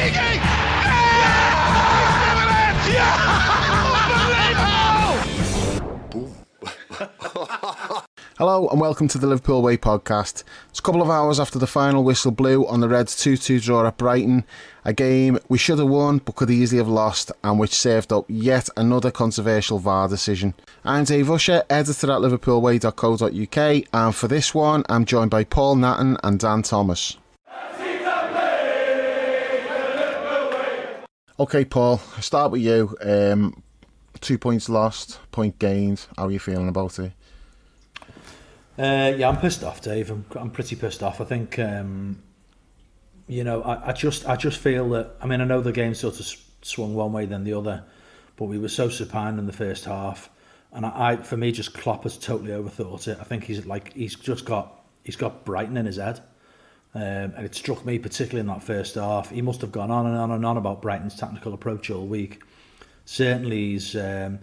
Origi! Hello and welcome to the Liverpool Way podcast. It's a couple of hours after the final whistle blew on the Reds' 2-2 draw at Brighton, a game we should have won but could easily have lost, and which served up yet another controversial VAR decision. I'm Dave Usher, editor at liverpoolway.co.uk, and for this one I'm joined by Paul Natton and Dan Thomas. Okay Paul, I'll start with you. 2 points lost, point gained. How are you feeling about it? Yeah, I'm pissed off, Dave. I'm pretty pissed off. I think, I just feel that. I mean, I know the game sort of swung one way then the other, but we were so supine in the first half, and for me, just Klopp has totally overthought it. I think he's got Brighton in his head, and it struck me particularly in that first half. He must have gone on and on and on about Brighton's tactical approach all week. Certainly, he's, I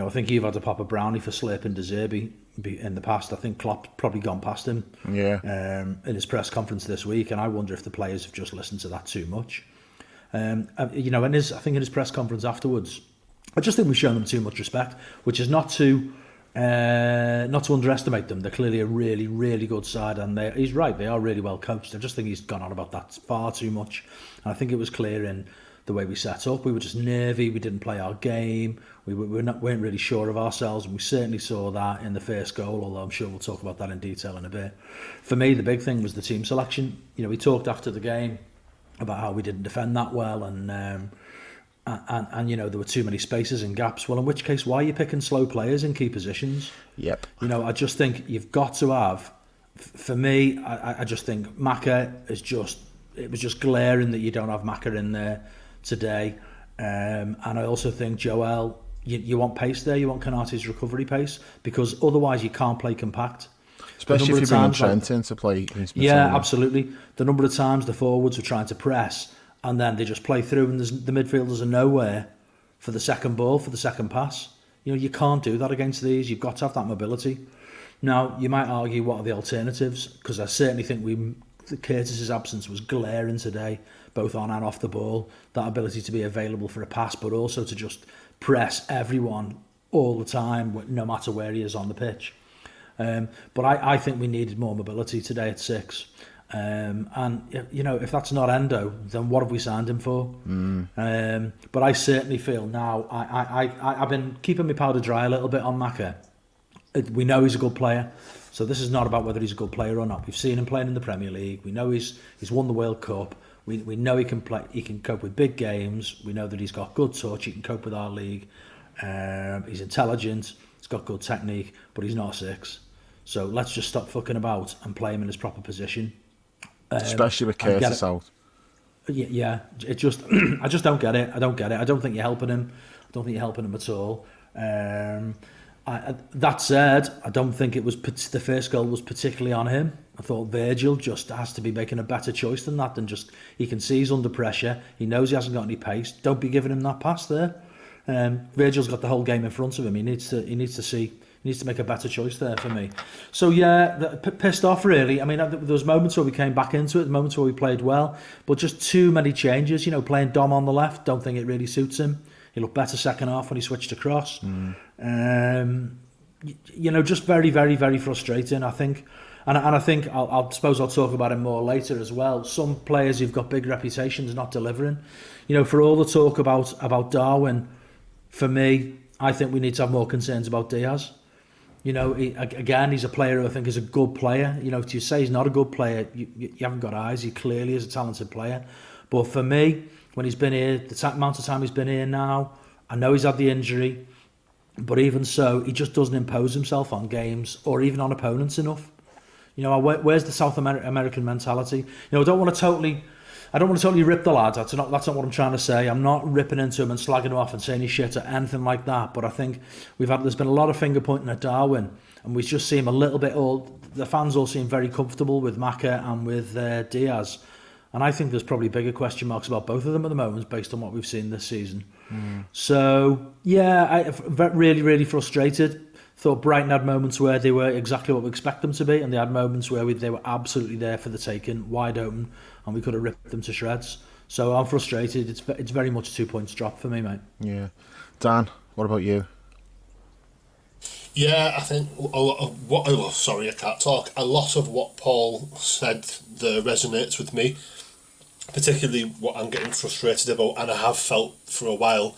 think you've had to pop a brownie for slurping De Zerbi in the past. I think Klopp's probably gone past him in his press conference this week, and I wonder if the players have just listened to that too much. I think in his press conference afterwards, I just think we've shown them too much respect, which is not to underestimate them. They're clearly a really, really good side, and he's right, they are really well coached. I just think he's gone on about that far too much, and I think it was clear in the way we set up. We were just nervy, we didn't play our game, we weren't really sure of ourselves, and we certainly saw that in the first goal, although I'm sure we'll talk about that in detail in a bit. For me, the big thing was the team selection. We talked after the game about how we didn't defend that well, and there were too many spaces and gaps. Well, in which case, why are you picking slow players in key positions? Yep. I just think you've got to have, for me, I just think Maka is it was just glaring that you don't have Maka in there today, and I also think Joel, you want pace there, you want Konaté's recovery pace, because otherwise you can't play compact. Especially if you bring Trent in to play. Yeah, absolutely. The number of times the forwards were trying to press and then they just play through, and the midfielders are nowhere for the second ball, for the second pass. You can't do that against these. You've got to have that mobility. Now, you might argue, what are the alternatives? Because I certainly think Curtis's absence was glaring today, both on and off the ball. That ability to be available for a pass, but also to just press everyone all the time, no matter where he is on the pitch. But I think we needed more mobility today at 6. And if that's not Endo, then what have we signed him for? But I certainly feel now, I've been keeping my powder dry a little bit on Maka. We know he's a good player, so this is not about whether he's a good player or not. We've seen him playing in the Premier League. We know he's won the World Cup. We know he can play. He can cope with big games. We know that he's got good touch. He can cope with our league. He's intelligent. He's got good technique, but he's not a 6. So let's just stop fucking about and play him in his proper position. Especially with Curtis out. Yeah, it just I just don't get it. I don't think you're helping him. I don't think you're helping him at all. That said, I don't think the first goal was particularly on him. I thought Virgil just has to be making a better choice than that. He can see he's under pressure. He knows he hasn't got any pace. Don't be giving him that pass there. Virgil's got the whole game in front of him. He needs to make a better choice there for me. So yeah, pissed off really. I mean, there was moments where we came back into it, moments where we played well, but just too many changes. Playing Dom on the left, don't think it really suits him. He looked better second half when he switched across. Just very, very, very frustrating, I think. And I think I'll talk about it more later as well. Some players who've got big reputations not delivering. For all the talk about Darwin, for me, I think we need to have more concerns about Diaz. He's a player who I think is a good player. If you say he's not a good player, you haven't got eyes. He clearly is a talented player. But for me, when he's been here, the amount of time he's been here now, I know he's had the injury, but even so, he just doesn't impose himself on games or even on opponents enough. Where's the South American mentality? I don't want to totally rip the lad. That's not what I'm trying to say. I'm not ripping into him and slagging him off and saying he's shit or anything like that. But I think there's been a lot of finger pointing at Darwin, and we just seem a little bit the fans all seem very comfortable with Maka and with Diaz. And I think there's probably bigger question marks about both of them at the moment based on what we've seen this season. So, yeah, I'm really, really frustrated. Thought Brighton had moments where they were exactly what we expect them to be, and they had moments where they were absolutely there for the taking, wide open, and we could have ripped them to shreds. So I'm frustrated. It's very much 2 points drop for me, mate. Yeah. Dan, what about you? Yeah, I think a lot of what. Oh, sorry, I can't talk. A lot of what Paul said there resonates with me, particularly what I'm getting frustrated about, and I have felt for a while,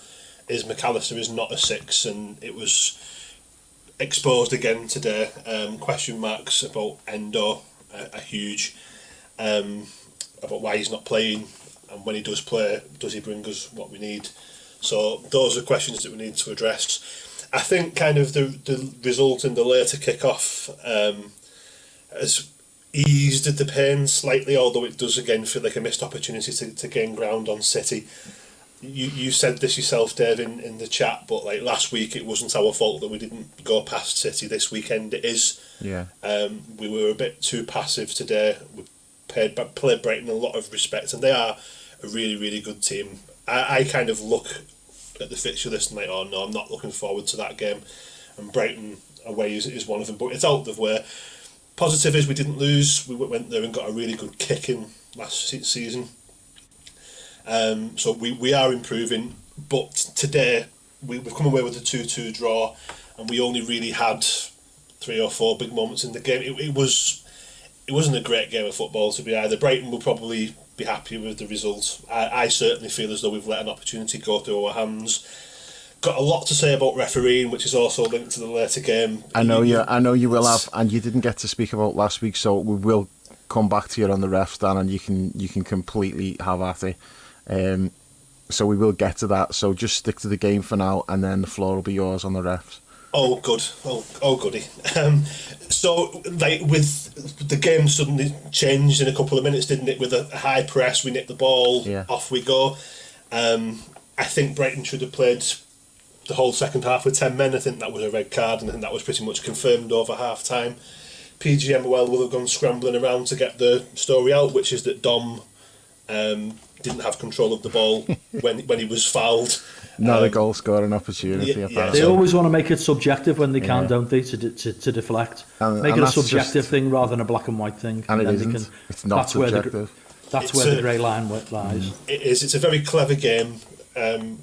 is McAllister is not a 6, and it was exposed again today. Question marks about Endo are huge, about why he's not playing, and when he does play, does he bring us what we need? So those are questions that we need to address. I think kind of the result in the later kick-off has eased the pain slightly, although it does again feel like a missed opportunity to gain ground on City. You said this yourself, Dave, in the chat, but like last week it wasn't our fault that we didn't go past City. This weekend it is. Yeah. We were a bit too passive today. We played Brighton a lot of respect, and they are a really, really good team. I kind of look at the fixture list and like, oh no, I'm not looking forward to that game. And Brighton away is one of them, but it's out of the way. Positive is we didn't lose. We went there and got a really good kick in last season. So we are improving, but today we've come away with a 2-2 draw, and we only really had 3 or 4 big moments in the game. It wasn't a great game of football to be either. Brighton will probably be happy with the result. I certainly feel as though we've let an opportunity go through our hands. Got a lot to say about refereeing, which is also linked to the later game. I know you will have, and you didn't get to speak about last week, so we will come back to you on the refs, Dan, and you can completely have at it. So we will get to that. So just stick to the game for now, and then the floor will be yours on the refs. Oh, good. Oh, goody. So, like, with the game suddenly changed in a couple of minutes, didn't it? With a high press, we nick the ball, off we go. I think Brighton should have played the whole second half with 10 men. I think that was a red card, and I think that was pretty much confirmed over half time. PGMOL will have gone scrambling around to get the story out, which is that Dom didn't have control of the ball when he was fouled. Not a goal scoring opportunity. They always want to make it subjective when they can, don't they? To deflect, make it a subjective thing rather than a black and white thing. And it isn't. It's not subjective. That's where the grey line lies. It is. It's a very clever game, and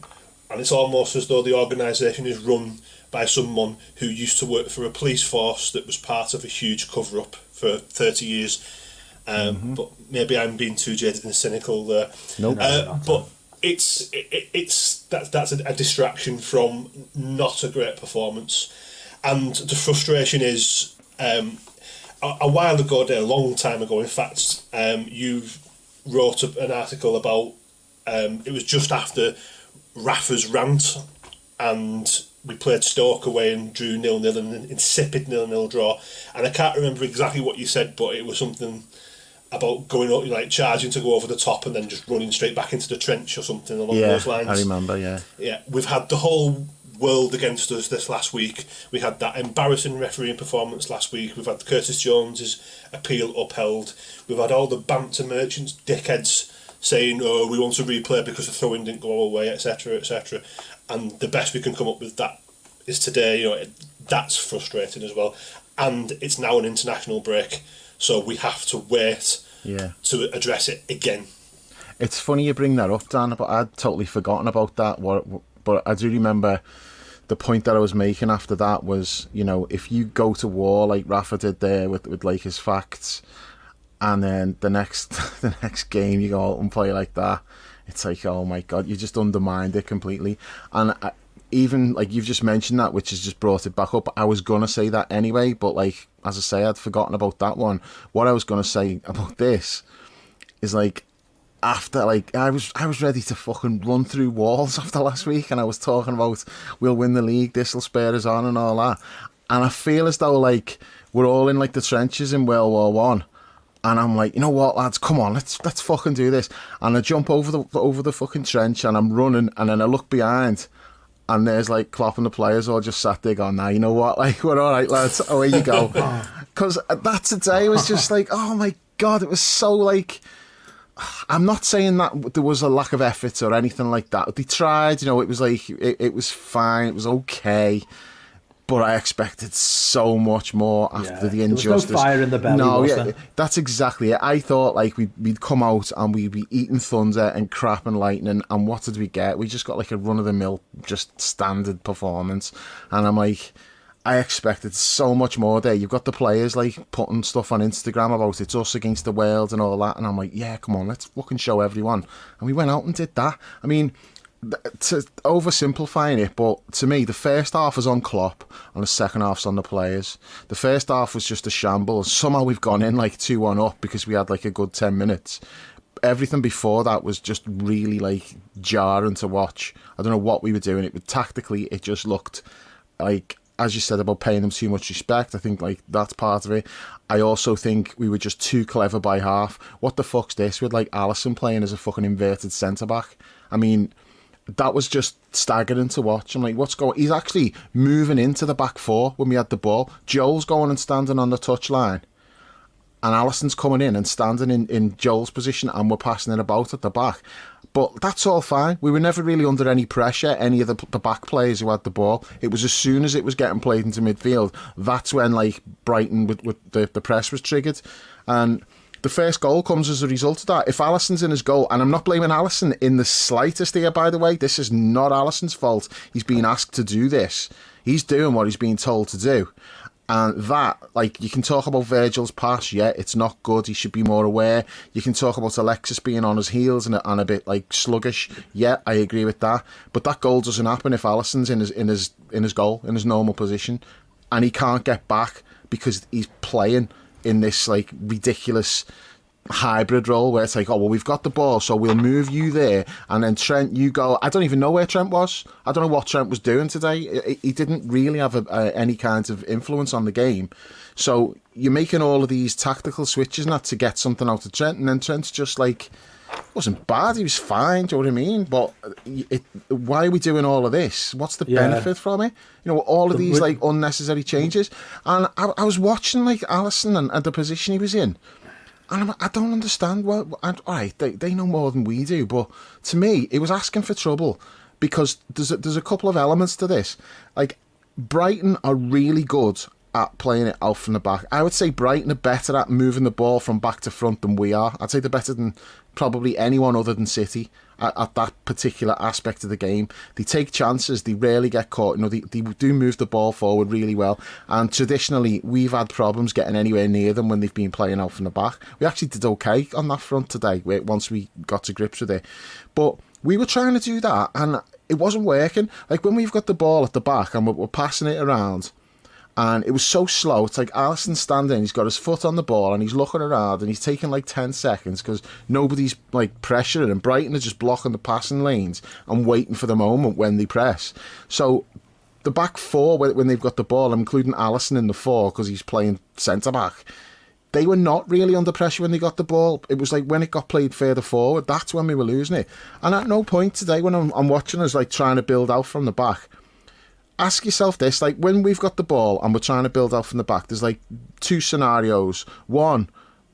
it's almost as though the organisation is run by someone who used to work for a police force that was part of a huge cover-up for 30 years. But maybe I'm being too jaded and cynical there. Nope. But that's a distraction from not a great performance, and the frustration is a while ago, a long time ago, in fact, you wrote an article about it was just after Rafa's rant, and we played Stoke away and drew 0-0 in an insipid 0-0 draw, and I can't remember exactly what you said, but it was something about going up, like charging to go over the top and then just running straight back into the trench or something along those lines. I remember, Yeah, we've had the whole world against us this last week. We had that embarrassing refereeing performance last week. We've had Curtis Jones's appeal upheld. We've had all the banter merchants, dickheads, saying, oh, we want to replay because the throw-in didn't go our way, etc., etc. And the best we can come up with that is today. That's frustrating as well. And it's now an international break, so we have to wait to address it again. It's funny you bring that up, Dan, but I'd totally forgotten about that. But I do remember the point that I was making after that was, if you go to war like Rafa did there with like his facts, and then the next game you go out and play like that, it's like, oh my God, you just undermined it completely. And even like you've just mentioned that, which has just brought it back up. I was gonna say that anyway, but like as I say, I'd forgotten about that one. What I was gonna say about this is like, after like I was ready to fucking run through walls after last week, and I was talking about we'll win the league, this'll spare us on and all that. And I feel as though like we're all in like the trenches in World War One. And I'm like, you know what, lads, come on, let's fucking do this. And I jump over the fucking trench, and I'm running, and then I look behind, and there's like Klopp and the players all just sat there going, nah, you know what, like, we're all right, lads, away you go. Because that today was just like, oh my God, it was so like, I'm not saying that there was a lack of effort or anything like that. They tried, it was like, it was fine, it was okay. but I expected so much more after the injustice. There was no fire in the belly, was there? That's exactly it. I thought like we'd come out and we'd be eating thunder and crap and lightning, and what did we get? We just got like a run-of-the-mill, just standard performance. And I'm like, I expected so much more there. You've got the players like putting stuff on Instagram about it's us against the world and all that, and I'm like, yeah, come on, let's fucking show everyone. And we went out and did that. I mean, to oversimplifying it, but to me the first half was on Klopp and the second half's on the players. The first half was just a shambles. Somehow we've gone in like 2-1 up because we had like a good 10 minutes. Everything before that was just really like jarring to watch. I don't know what we were doing. Tactically it just looked like, as you said about paying them too much respect, I think like that's part of it. I also think we were just too clever by half. What the fuck's this with like Alisson playing as a fucking inverted centre back? I mean, that was just staggering to watch. I'm like, what's going on? He's actually moving into the back four when we had the ball. Joel's going and standing on the touchline, and Alisson's coming in and standing in Joel's position, and we're passing it about at the back. But that's all fine. We were never really under any pressure, any of the back players who had the ball. It was as soon as it was getting played into midfield, that's when like Brighton with the press was triggered. And the first goal comes as a result of that. If Alisson's in his goal, and I'm not blaming Alisson in the slightest here, by the way, this is not Alisson's fault. He's being asked to do this. He's doing what he's being told to do. And that, like, you can talk about Virgil's pass, yeah, it's not good, he should be more aware. You can talk about Alexis being on his heels and a bit, like, sluggish, yeah, I agree with that. But that goal doesn't happen if Alisson's in his goal, in his normal position, and he can't get back because he's playing in this like ridiculous hybrid role where it's like, oh well, we've got the ball, so we'll move you there, and then Trent, you go. I don't even know where Trent was. I don't know what Trent was doing today. He didn't really have any kind of influence on the game. So you're making all of these tactical switches and that to get something out of Trent, and then Trent's just like, wasn't bad, he was fine, do you know what I mean? But why are we doing all of this? What's the benefit from it? You know, all of these like unnecessary changes. And I was watching like Alisson and the position he was in, and I don't understand what. All right, they know more than we do, but to me, it was asking for trouble, because there's a couple of elements to this. Like, Brighton are really good at playing it out from the back. I would say Brighton are better at moving the ball from back to front than we are. I'd say they're better than probably anyone other than City at that particular aspect of the game. They take chances, they rarely get caught. You know, they do move the ball forward really well, and traditionally we've had problems getting anywhere near them when they've been playing out from the back. We actually did okay on that front today once we got to grips with it, but we were trying to do that and it wasn't working. Like, when we've got the ball at the back and we're passing it around, and it was so slow. It's like Alisson standing, he's got his foot on the ball and he's looking around and he's taking like 10 seconds because nobody's like pressuring, and Brighton are just blocking the passing lanes and waiting for the moment when they press. So the back four, when they've got the ball, I'm including Alisson in the four because he's playing centre-back, they were not really under pressure when they got the ball. It was like when it got played further forward, that's when we were losing it. And at no point today when I'm watching us like trying to build out from the back, ask yourself this, like, when we've got the ball and we're trying to build out from the back, there's like two scenarios. One,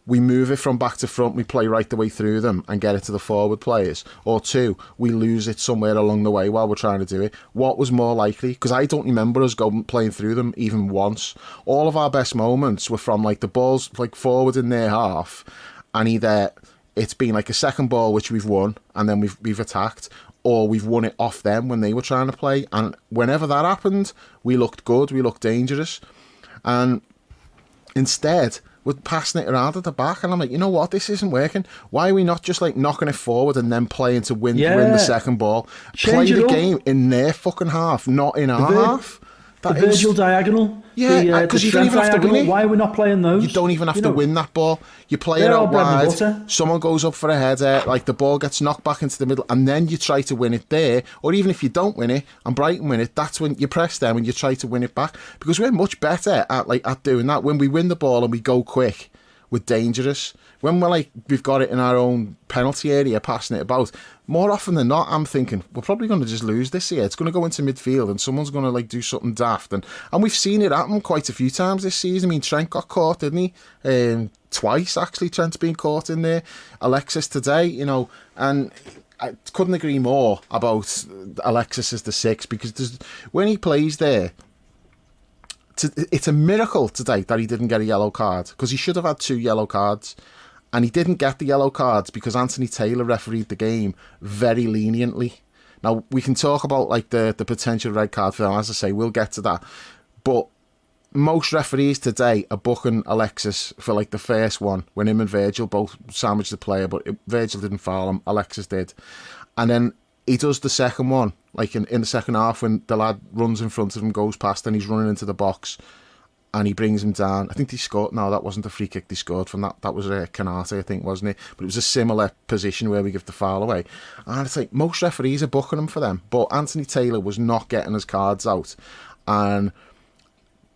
we move it from back to front, we play right the way through them and get it to the forward players. Or two, we lose it somewhere along the way while we're trying to do it. What was more likely? Because I don't remember us playing through them even once. All of our best moments were from like the balls like forward in their half, and either it's been like a second ball which we've won and then we've attacked, or we've won it off them when they were trying to play. And whenever that happened, we looked good, we looked dangerous. And instead, we're passing it around at the back, and I'm like, you know what, this isn't working. Why are we not just like knocking it forward and then playing to win the second ball? Play the game in their fucking half, not in our half. The Virgil diagonal. Yeah, because you don't even have to win it. Why are we not playing those? You don't even have to win that ball. You play it out wide, someone goes up for a header, like the ball gets knocked back into the middle, and then you try to win it there. Or even if you don't win it and Brighton win it, that's when you press them and you try to win it back. Because we're much better at doing that. When we win the ball and we go quick, we're dangerous. When we've got it in our own penalty area, passing it about, more often than not, I'm thinking we're probably going to just lose this here. It's going to go into midfield and someone's going to like do something daft, and we've seen it happen quite a few times this season. I mean, Trent got caught, didn't he? Twice actually, Trent's been caught in there. Alexis today, you know, and I couldn't agree more about Alexis as the six, because when he plays there, it's a miracle today that he didn't get a yellow card, because he should have had 2 yellow cards, and he didn't get the yellow cards because Anthony Taylor refereed the game very leniently. Now, we can talk about like the potential red card for him. As I say, we'll get to that. But most referees today are booking Alexis for like the first one, when him and Virgil both sandwiched the player, but Virgil didn't foul him, Alexis did. And then he does the second one, like in the second half, when the lad runs in front of him, goes past, and he's running into the box, and he brings him down. I think they scored. No, that wasn't the free kick they scored from. That was Canate, I think, wasn't it? But it was a similar position where we give the foul away. And it's like, most referees are booking him for them, but Anthony Taylor was not getting his cards out. And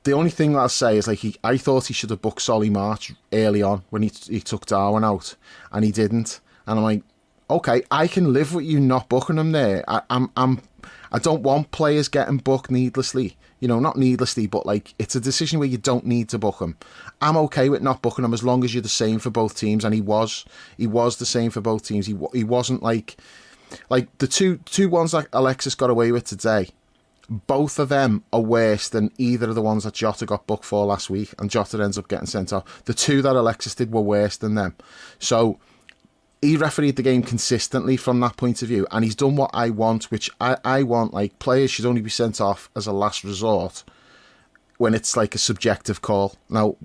the only thing I'll say is, like, I thought he should have booked Solly March early on when he took Darwin out, and he didn't. And I'm like, okay, I can live with you not booking him there. I don't want players getting booked needlessly. You know, not needlessly, but like, it's a decision where you don't need to book him. I'm okay with not booking him as long as you're the same for both teams, and he was the same for both teams. He wasn't like the two ones that Alexis got away with today. Both of them are worse than either of the ones that Jota got booked for last week, and Jota ends up getting sent off. The 2 that Alexis did were worse than them. So he refereed the game consistently from that point of view, and he's done what I want, which I want, like, players should only be sent off as a last resort when it's like a subjective call. Now,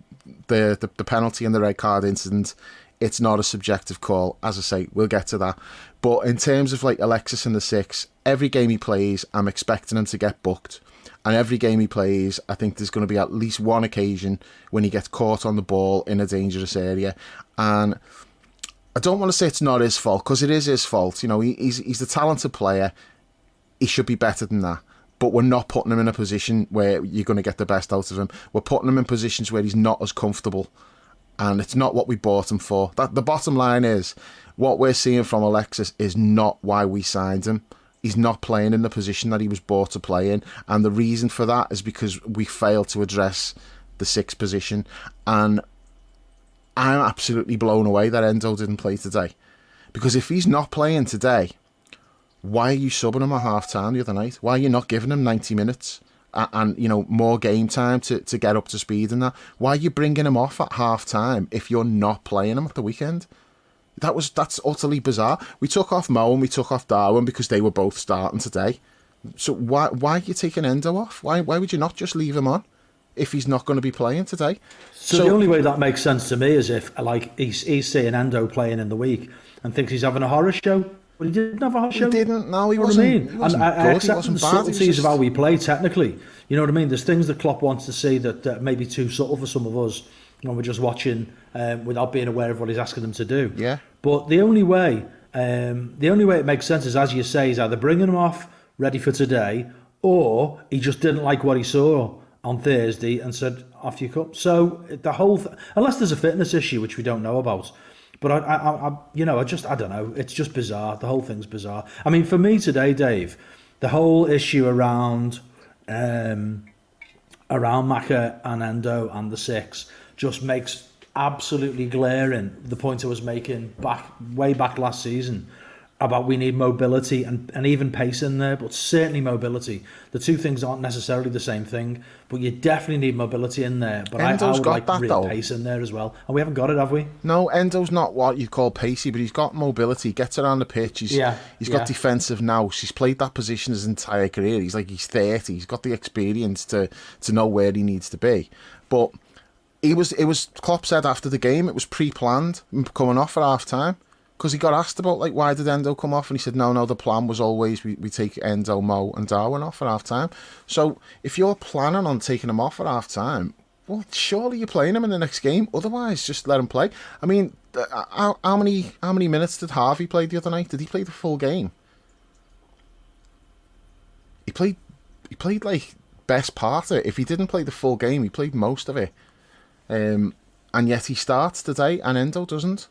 the penalty and the red card incident, it's not a subjective call. As I say, we'll get to that. But in terms of like Alexis in the 6, every game he plays, I'm expecting him to get booked. And every game he plays, I think there's going to be at least one occasion when he gets caught on the ball in a dangerous area. And I don't want to say it's not his fault, because it is his fault. You know, he's a talented player. He should be better than that. But we're not putting him in a position where you're going to get the best out of him. We're putting him in positions where he's not as comfortable. And it's not what we bought him for. The bottom line is, what we're seeing from Alexis is not why we signed him. He's not playing in the position that he was bought to play in. And the reason for that is because we failed to address the 6th position. And I'm absolutely blown away that Endo didn't play today. Because if he's not playing today, why are you subbing him at half-time the other night? Why are you not giving him 90 minutes and you know, more game time to get up to speed and that? Why are you bringing him off at half-time if you're not playing him at the weekend? That's utterly bizarre. We took off Mo and we took off Darwin because they were both starting today. So why are you taking Endo off? Why would you not just leave him on if he's not going to be playing today? So the only way that makes sense to me is if, like, he's seeing Endo playing in the week and thinks he's having a horror show. But he didn't have a horror show. He didn't. No, he you know wasn't. What I mean? He wasn't and I accept the subtleties of how we play technically. You know what I mean? There's things that Klopp wants to see that may be too subtle for some of us when we're just watching without being aware of what he's asking them to do. Yeah. But the only way it makes sense is, as you say, is either bringing him off ready for today, or he just didn't like what he saw on Thursday and said, off you come. So the whole unless there's a fitness issue, which we don't know about. But I don't know. It's just bizarre. The whole thing's bizarre. I mean, for me today, Dave, the whole issue around Maka and Endo and the 6 just makes absolutely glaring the point I was making way back last season about we need mobility and even pace in there, but certainly mobility. The two things aren't necessarily the same thing, but you definitely need mobility in there. But I would like real pace in there as well. And we haven't got it, have we? No, Endo's not what you call pacey, but he's got mobility. He gets around the pitch. He's got defensive nous. He's played that position his entire career. He's 30. He's got the experience to know where he needs to be. But it was Klopp said after the game, it was pre-planned coming off at half-time. Because he got asked about, like, why did Endo come off? And he said, no, the plan was always we take Endo, Mo and Darwin off at half-time. So if you're planning on taking him off at half-time, well, surely you're playing him in the next game. Otherwise, just let him play. I mean, how many minutes did Harvey play the other night? Did he play the full game? He played like, best part of it. If he didn't play the full game, he played most of it. And yet he starts today and Endo doesn't.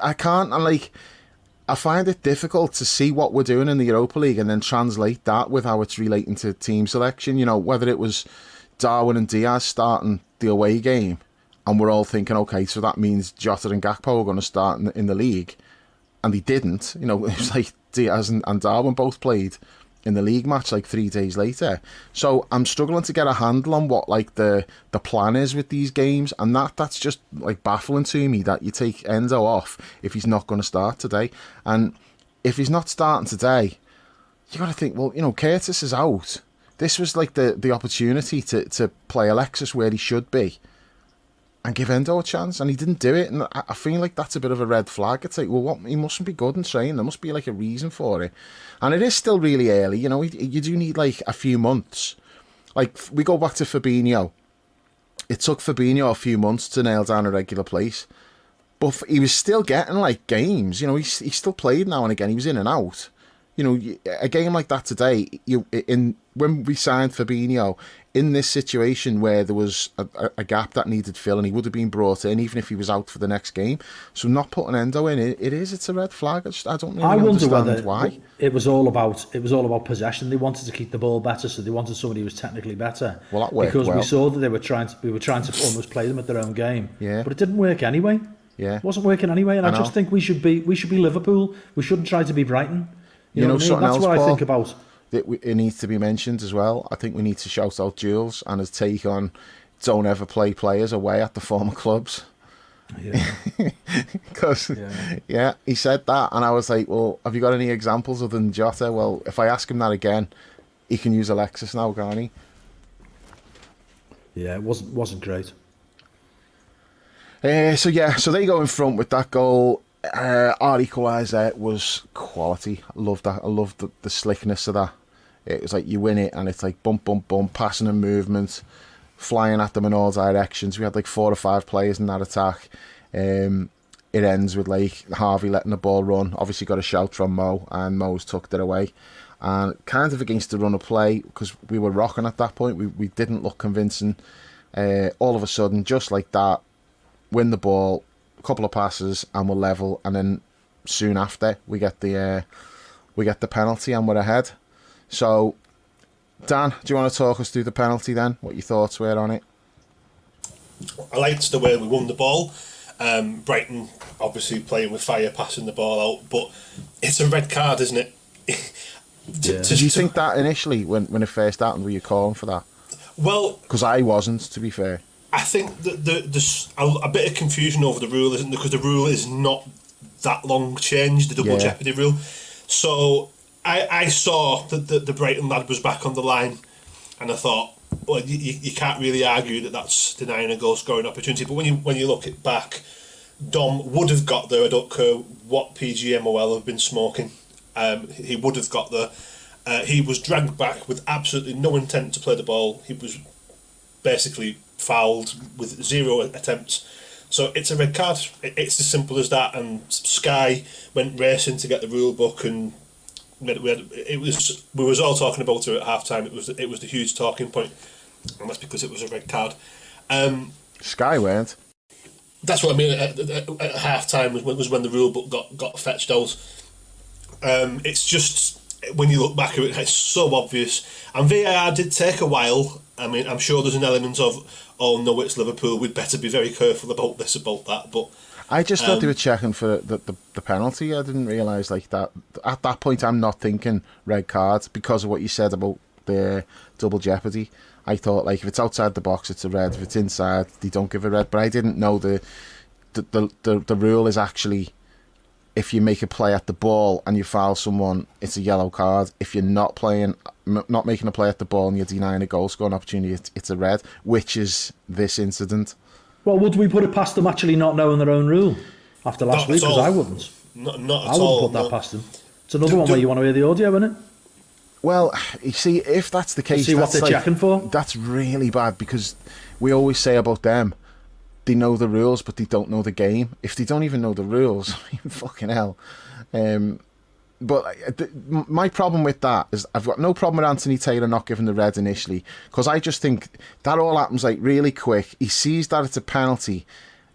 I can't, I find it difficult to see what we're doing in the Europa League and then translate that with how it's relating to team selection. You know, whether it was Darwin and Diaz starting the away game and we're all thinking, okay, so that means Jota and Gakpo are going to start in the league. And they didn't. You know, it was like Diaz and Darwin both played in the league match like 3 days later. So I'm struggling to get a handle on what like the plan is with these games, and that's just like baffling to me that you take Endo off if he's not going to start today. And if he's not starting today, you got to think, well, you know, Curtis is out. This was like the opportunity to play Alexis where he should be and give Endo a chance, and he didn't do it. And I feel like that's a bit of a red flag. It's like, well, what, he mustn't be good in training. There must be like a reason for it. And it is still really early, you know. You do need like a few months. Like, we go back to Fabinho. It took Fabinho a few months to nail down a regular place, but he was still getting like games. You know, he still played now and again. He was in and out. You know, a game like that today, when we signed Fabinho, in this situation where there was a gap that needed filling, he would have been brought in even if he was out for the next game. So not putting Endo in, it's a red flag. I don't really understand why. It was all about possession. They wanted to keep the ball better, so they wanted somebody who was technically better. Well, that worked because well. we saw that we were trying to almost play them at their own game. Yeah. But it didn't work anyway. Yeah. It wasn't working anyway, and I just think we should be Liverpool. We shouldn't try to be Brighton. You know something that's else, what Paul, I think about. It needs to be mentioned as well. I think we need to shout out Jules and his take on don't ever play players away at the former clubs. Yeah. Because, he said that, and I was like, well, have you got any examples other than Jota? Well, if I ask him that again, he can use Alexis now, can't he? Yeah, it wasn't great. So they go in front with that goal. Our equaliser was quality. I loved that. I loved the slickness of that. It was like you win it and it's like bump, bump, bump, passing and movement, flying at them in all directions. We had like 4 or 5 players in that attack. It ends with like Harvey letting the ball run. Obviously got a shout from Mo, and Mo's tucked it away. And kind of against the run of play, because we were rocking at that point. We didn't look convincing. All of a sudden, just like that, win the ball, couple of passes and we're level, and then soon after we get the penalty and we're ahead. So Dan, do you want to talk us through the penalty then? What your thoughts were on it? I liked the way we won the ball. Brighton obviously playing with fire, passing the ball out, but it's a red card, isn't it? Did you think that initially when it first happened? Were you calling for that? Well, because I wasn't, to be fair. I think that there's a bit of confusion over the rule, isn't there? Because the rule is not that long changed, the double jeopardy rule. So I saw that the Brighton lad was back on the line, and I thought, well, you can't really argue that that's denying a goal scoring opportunity. But when you look it back, Dom would have got there. I don't care what PGMOL have been smoking. He would have got there. He was dragged back with absolutely no intent to play the ball. He was basically fouled with 0 attempts. So it's a red card. It's as simple as that. And Sky went racing to get the rule book, and we was all talking about it at half time. It was the huge talking point, and that's because it was a red card. Sky weren't. That's what I mean. At half time was when the rule book got fetched out. It's just, when you look back at it, it's so obvious. And VAR did take a while. I mean, I'm sure there's an element of, oh no, it's Liverpool, we'd better be very careful about this, about that. But I just thought they were checking for the penalty. I didn't realise like that. At that point, I'm not thinking red card because of what you said about the double jeopardy. I thought, like, if it's outside the box, it's a red. If it's inside, they don't give a red. But I didn't know the rule is actually, if you make a play at the ball and you foul someone, it's a yellow card. If you're not making a play at the ball and you're denying a goal scoring opportunity, it's a red, which is this incident. Well, would we put it past them actually not knowing their own rule after last week? Because I wouldn't. Not at all. I wouldn't put that past them. It's another one where you want to hear the audio, isn't it? Well, you see, if that's the case, see what they're checking for. That's really bad, because we always say about them, they know the rules, but they don't know the game. If they don't even know the rules, I mean, fucking hell. But my problem with that is I've got no problem with Anthony Taylor not giving the red initially, because I just think that all happens like really quick. He sees that it's a penalty,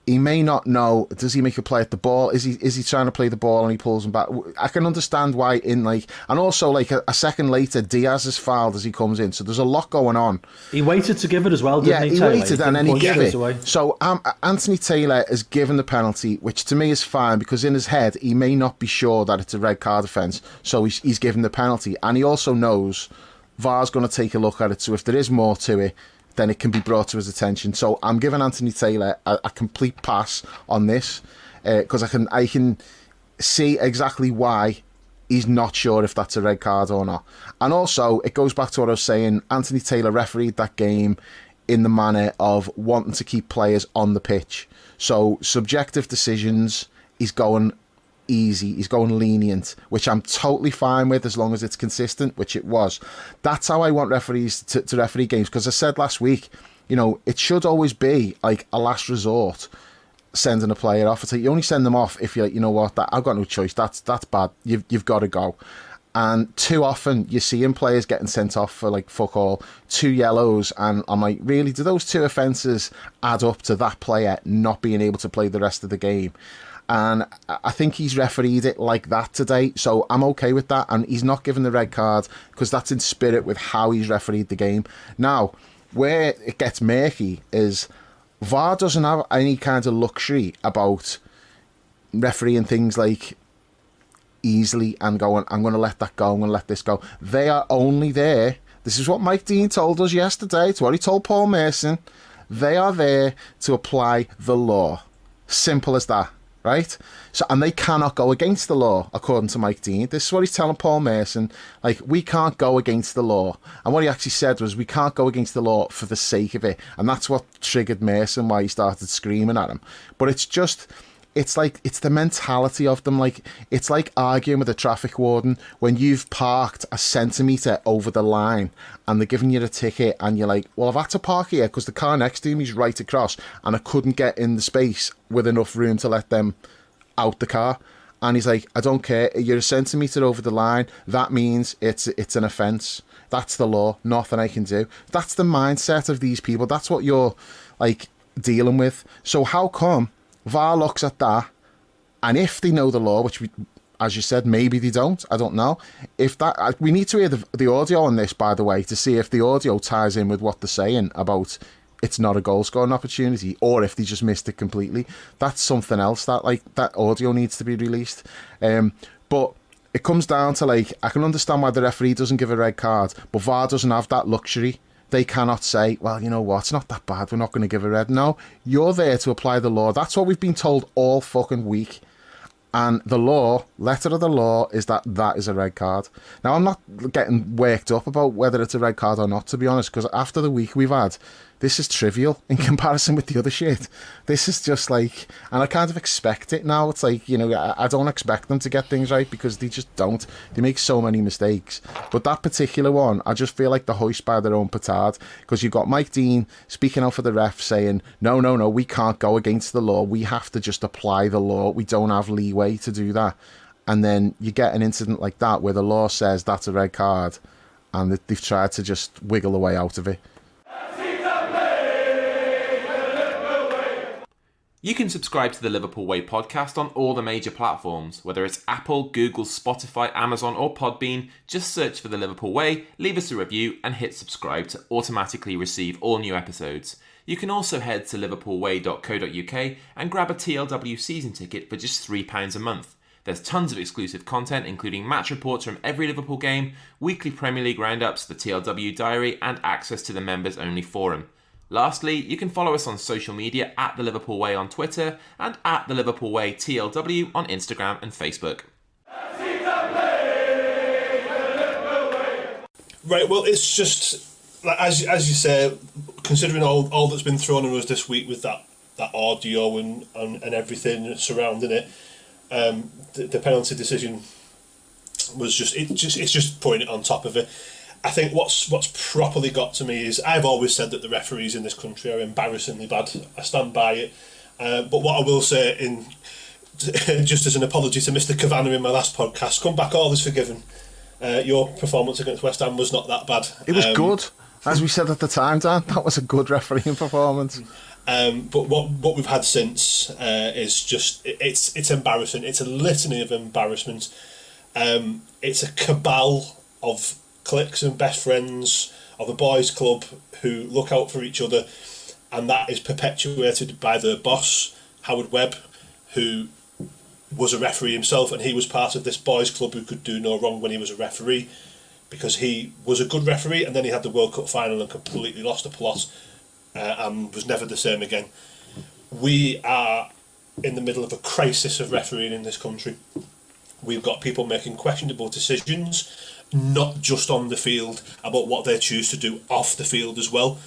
he may not know. Does he make a play at the ball? Is he trying to play the ball and he pulls him back? I can understand why in like, and also like a second later, Diaz is fouled as he comes in. So there's a lot going on. He waited to give it as well, didn't he? Yeah, he waited and then he gave it. Away. So Anthony Taylor is given the penalty, which to me is fine because in his head he may not be sure that it's a red card offence. So he's given the penalty, and he also knows VAR's going to take a look at it. So if there is more to it, then it can be brought to his attention. So I'm giving Anthony Taylor a complete pass on this because I can see exactly why he's not sure if that's a red card or not. And also, it goes back to what I was saying, Anthony Taylor refereed that game in the manner of wanting to keep players on the pitch. So subjective decisions, he's going easy, he's going lenient, which I'm totally fine with as long as it's consistent, which it was. That's how I want referees to referee games, because I said last week, you know, it should always be like a last resort sending a player off. It's like you only send them off if you're like, you know what, I've got no choice, that's bad, you've got to go. And too often you're seeing players getting sent off for like fuck all, 2 yellows, and I'm like, really, do those 2 offences add up to that player not being able to play the rest of the game? And I think he's refereed it like that today, so I'm okay with that. And he's not given the red card because that's in spirit with how he's refereed the game. Now, where it gets murky is VAR doesn't have any kind of luxury about refereeing things like easily and going, I'm going to let that go, I'm going to let this go. They are only there. This is what Mike Dean told us yesterday. It's what he told Paul Merson. They are there to apply the law. Simple as that. Right? So, and they cannot go against the law, according to Mike Dean. This is what he's telling Paul Merson. Like, we can't go against the law. And what he actually said was, we can't go against the law for the sake of it. And that's what triggered Merson, why he started screaming at him. But it's just, it's like, it's the mentality of them. Like, it's like arguing with a traffic warden when you've parked a centimetre over the line and they're giving you a ticket and you're like, well, I've had to park here because the car next to me is right across and I couldn't get in the space with enough room to let them out the car. And he's like, I don't care, you're a centimetre over the line, that means it's an offence. That's the law, nothing I can do. That's the mindset of these people. That's what you're like dealing with. So how come VAR looks at that, and if they know the law, which we, as you said, maybe they don't, I don't know. If that, we need to hear the audio on this, by the way, to see if the audio ties in with what they're saying about it's not a goal scoring opportunity, or if they just missed it completely. That's something else that audio needs to be released. But it comes down to like, I can understand why the referee doesn't give a red card, but VAR doesn't have that luxury. They cannot say, well, you know what, it's not that bad, we're not going to give a red. No, you're there to apply the law. That's what we've been told all fucking week. And the law, letter of the law, is that is a red card. Now, I'm not getting worked up about whether it's a red card or not, to be honest, because after the week we've had, this is trivial in comparison with the other shit. This is just like, and I kind of expect it now. It's like, you know, I don't expect them to get things right because they just don't. They make so many mistakes. But that particular one, I just feel like they're hoist by their own petard, because you've got Mike Dean speaking out for the ref saying, no, we can't go against the law. We have to just apply the law. We don't have leeway to do that. And then you get an incident like that where the law says that's a red card and they've tried to just wiggle a way out of it. You can subscribe to the Liverpool Way podcast on all the major platforms, whether it's Apple, Google, Spotify, Amazon or Podbean. Just search for the Liverpool Way, leave us a review and hit subscribe to automatically receive all new episodes. You can also head to liverpoolway.co.uk and grab a TLW season ticket for just £3 a month. There's tons of exclusive content, including match reports from every Liverpool game, weekly Premier League roundups, the TLW diary and access to the members-only forum. Lastly, you can follow us on social media at The Liverpool Way on Twitter and at The Liverpool Way TLW on Instagram and Facebook. Right, well, it's just, like, as you say, considering all that's been thrown at us this week with that audio and everything surrounding it, the penalty decision was it's just putting it on top of it. I think what's properly got to me is, I've always said that the referees in this country are embarrassingly bad. I stand by it. But what I will say, just as an apology to Mr. Kavanagh in my last podcast, come back, all is forgiven. Your performance against West Ham was not that bad. It was good. As we said at the time, Dan, that was a good refereeing performance. But what we've had since is just it's embarrassing. It's a litany of embarrassment. It's a cabal of cliques and best friends of a boys' club who look out for each other, and that is perpetuated by the boss, Howard Webb, who was a referee himself, and he was part of this boys' club who could do no wrong when he was a referee, because he was a good referee, and then he had the World Cup final and completely lost the plot and was never the same again. We are in the middle of a crisis of refereeing in this country. We've got people making questionable decisions, not just on the field, about what they choose to do off the field as well.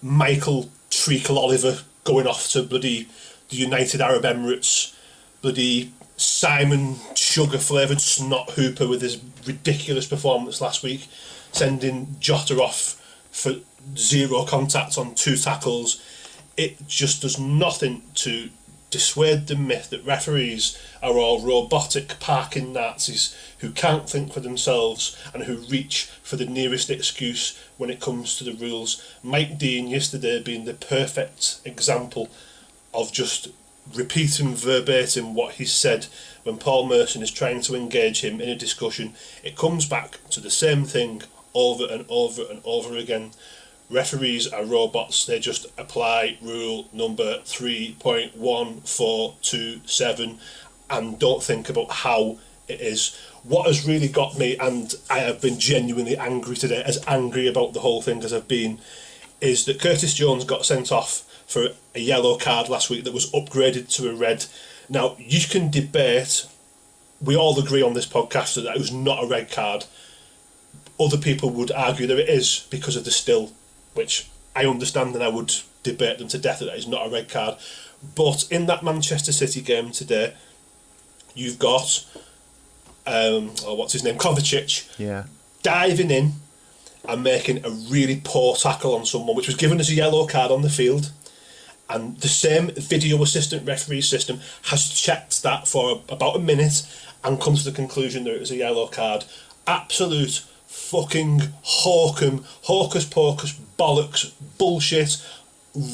Michael Treacle Oliver going off to bloody the United Arab Emirates, bloody Simon sugar-flavoured snot Hooper with his ridiculous performance last week, sending Jota off for 0 contact on 2 tackles. It just does nothing to dissuade the myth that referees are all robotic parking Nazis who can't think for themselves and who reach for the nearest excuse when it comes to the rules. Mike Dean yesterday being the perfect example of just repeating verbatim what he said when Paul Merson is trying to engage him in a discussion. It comes back to the same thing over and over and over again. Referees are robots. They just apply rule number 3.1427 and don't think about how it is. What has really got me, and I have been genuinely angry today, as angry about the whole thing as I've been, is that Curtis Jones got sent off for a yellow card last week that was upgraded to a red. Now, you can debate, we all agree on this podcast that it was not a red card. Other people would argue that it is because of the still, which I understand, and I would debate them to death that is not a red card. But in that Manchester City game today, you've got, Kovacic, diving in and making a really poor tackle on someone, which was given as a yellow card on the field. And the same video assistant referee system has checked that for about a minute and come to the conclusion that it was a yellow card. Absolute fucking hocus pocus, bollocks, bullshit,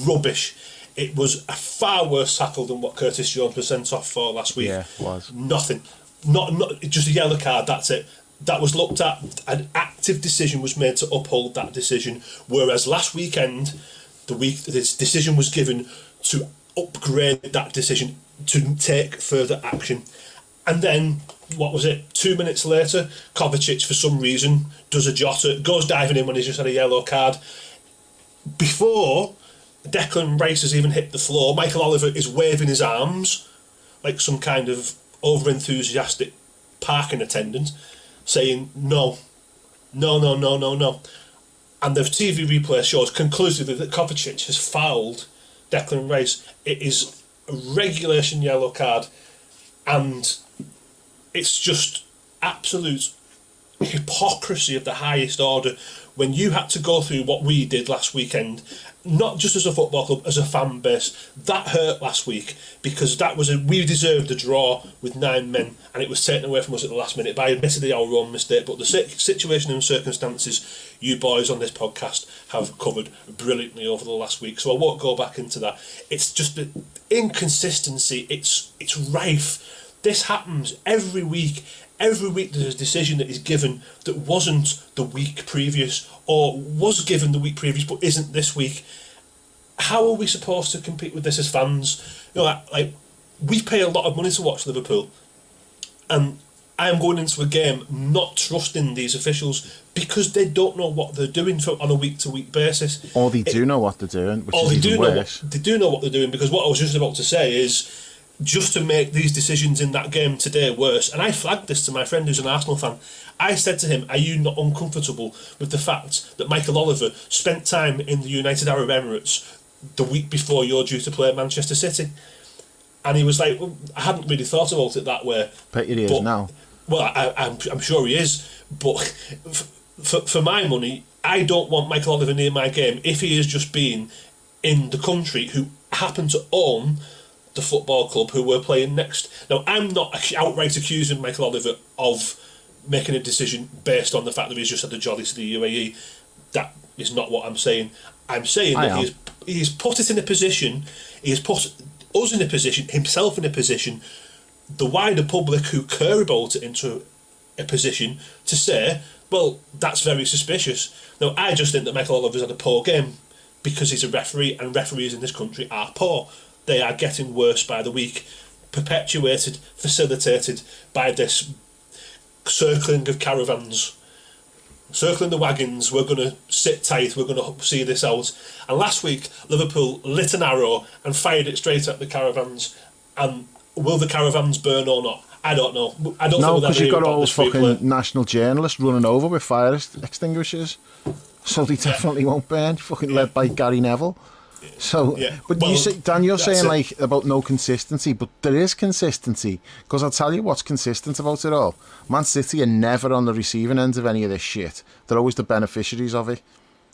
rubbish. It was a far worse tackle than what Curtis Jones was sent off for last week. Yeah, it was. Nothing. Not just a yellow card, that's it. That was looked at, an active decision was made to uphold that decision, whereas last weekend this decision was given to upgrade that decision, to take further action. And then, 2 minutes later, Kovacic, for some reason, does a Jota, goes diving in when he's just had a yellow card. Before Declan Rice has even hit the floor, Michael Oliver is waving his arms like some kind of over-enthusiastic parking attendant, saying, no. And the TV replay shows conclusively that Kovacic has fouled Declan Rice. It is a regulation yellow card, and it's just absolute hypocrisy of the highest order when you had to go through what we did last weekend, not just as a football club, as a fan base. That hurt last week because we deserved a draw with 9 men, and it was taken away from us at the last minute by admittedly our own mistake. But the situation and circumstances you boys on this podcast have covered brilliantly over the last week, so I won't go back into that. It's just the inconsistency. It's rife. This happens every week. Every week there's a decision that is given that wasn't the week previous, or was given the week previous but isn't this week. How are we supposed to compete with this as fans? Like we pay a lot of money to watch Liverpool, and I am going into a game not trusting these officials because they don't know what they're doing on a week-to-week basis. Or they do know what they're doing, which is even worse. They do know what they're doing, because what I was just about to say is, just to make these decisions in that game today worse, and I flagged this to my friend who's an Arsenal fan, I said to him, are you not uncomfortable with the fact that Michael Oliver spent time in the United Arab Emirates the week before you're due to play Manchester City? And he was like, well, I hadn't really thought about it that way. But it is now. Well, I'm sure he is, but for my money, I don't want Michael Oliver near my game if he is just being in the country who happen to own the football club who we're playing next. Now, I'm not outright accusing Michael Oliver of making a decision based on the fact that he's just had the jolly to the UAE. That is not what I'm saying. I'm saying that he's put us in a position, himself in a position, the wider public who care about it into a position to say, well, that's very suspicious. Now, I just think that Michael Oliver's had a poor game because he's a referee, and referees in this country are poor. They are getting worse by the week, perpetuated, facilitated by this circling of caravans. Circling the wagons, we're going to sit tight, we're going to see this out. And last week, Liverpool lit an arrow and fired it straight at the caravans. And will the caravans burn or not? I don't know. No, because you've got all those fucking national journalists running over with fire extinguishers. So they definitely won't burn. Fucking led by Gary Neville. So, but well, Dan, you're saying like about no consistency, but there is consistency, because I'll tell you what's consistent about it all. Man City are never on the receiving end of any of this shit. They're always the beneficiaries of it.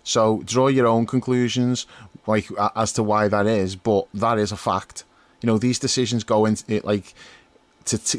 So draw your own conclusions, like as to why that is, but that is a fact. You know, these decisions go into like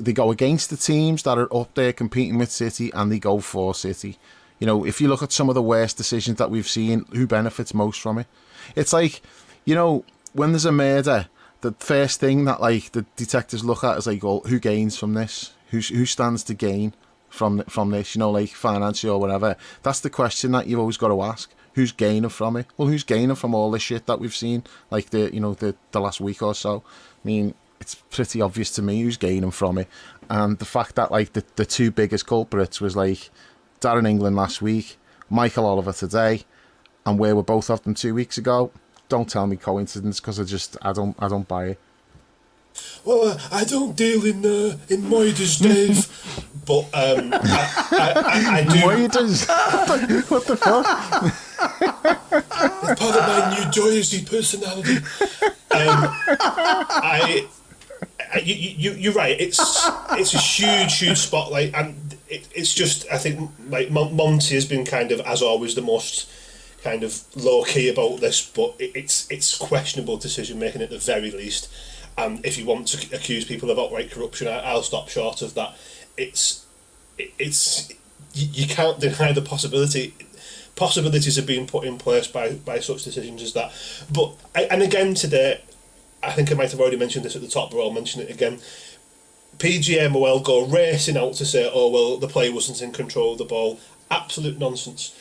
they go against the teams that are up there competing with City, and they go for City. You know, if you look at some of the worst decisions that we've seen, who benefits most from it? It's like, you know, when there's a murder, the first thing that like the detectives look at is like, oh, who gains from this? Who stands to gain from this? You know, like financial or whatever. That's the question that you've always got to ask. Who's gaining from it? Well, who's gaining from all this shit that we've seen, like the last week or so? I mean, it's pretty obvious to me who's gaining from it, and the fact that like the two biggest culprits was like Darren England last week, Michael Oliver today, and where were both of them 2 weeks ago. Don't tell me coincidence, because I don't buy it. Well, I don't deal in Moiders, Dave, but I do. Moiders? What the fuck? Part of my New Jersey personality. You're right. It's a huge spotlight, and it's just, I think like Monty has been kind of, as always, the most kind of low key about this, but it's questionable decision making at the very least. And if you want to accuse people of outright corruption, I'll stop short of that. It's you can't deny the possibility. Possibilities are being put in place by such decisions as that. But and again today, I think I might have already mentioned this at the top, but I'll mention it again. PGMOL go racing out to say, oh well, the player wasn't in control of the ball. Absolute nonsense.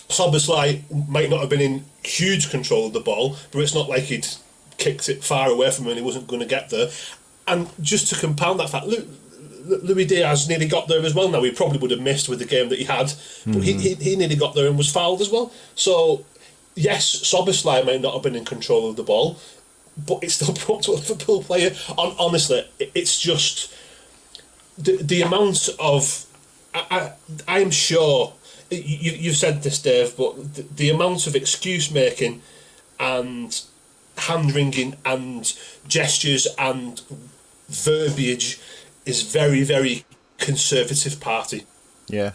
Szoboszlai might not have been in huge control of the ball, but it's not like he'd kicked it far away from him and he wasn't going to get there. And just to compound that fact, Luis Diaz nearly got there as well. Now, he probably would have missed with the game that he had, but he nearly got there and was fouled as well. So, yes, Szoboszlai might not have been in control of the ball, but it's still brought to a Liverpool player. Honestly, it's just the amount of... I'm sure... You've said this, Dave, but the amount of excuse making and hand wringing and gestures and verbiage is very, very Conservative Party. Yeah.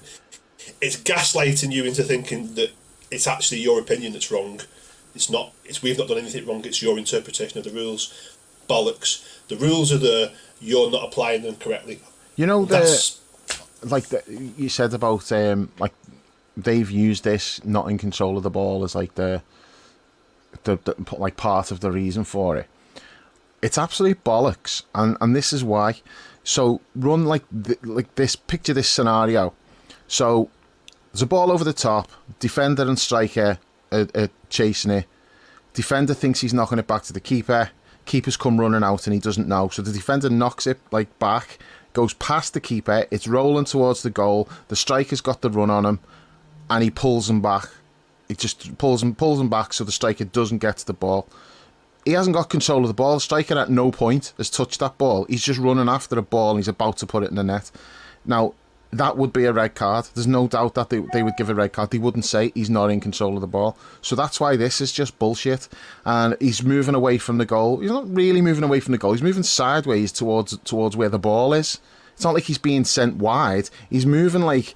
It's gaslighting you into thinking that it's actually your opinion that's wrong. It's not. We've not done anything wrong. It's your interpretation of the rules. Bollocks. The rules are there. You're not applying them correctly. You know, you said about like they've used this not in control of the ball as like the like part of the reason for it. It's absolute bollocks, and this is why. So run like this. Picture this scenario. So there's a ball over the top. Defender and striker are chasing it. Defender thinks he's knocking it back to the keeper. Keeper's come running out and he doesn't know. So the defender knocks it like back, goes past the keeper. It's rolling towards the goal. The striker's got the run on him, and he pulls him back. He just pulls him back so the striker doesn't get to the ball. He hasn't got control of the ball. The striker at no point has touched that ball. He's just running after the ball and he's about to put it in the net. Now, that would be a red card. There's no doubt that they would give a red card. They wouldn't say he's not in control of the ball. So that's why this is just bullshit. And he's moving away from the goal. He's not really moving away from the goal. He's moving sideways towards where the ball is. It's not like he's being sent wide. He's moving like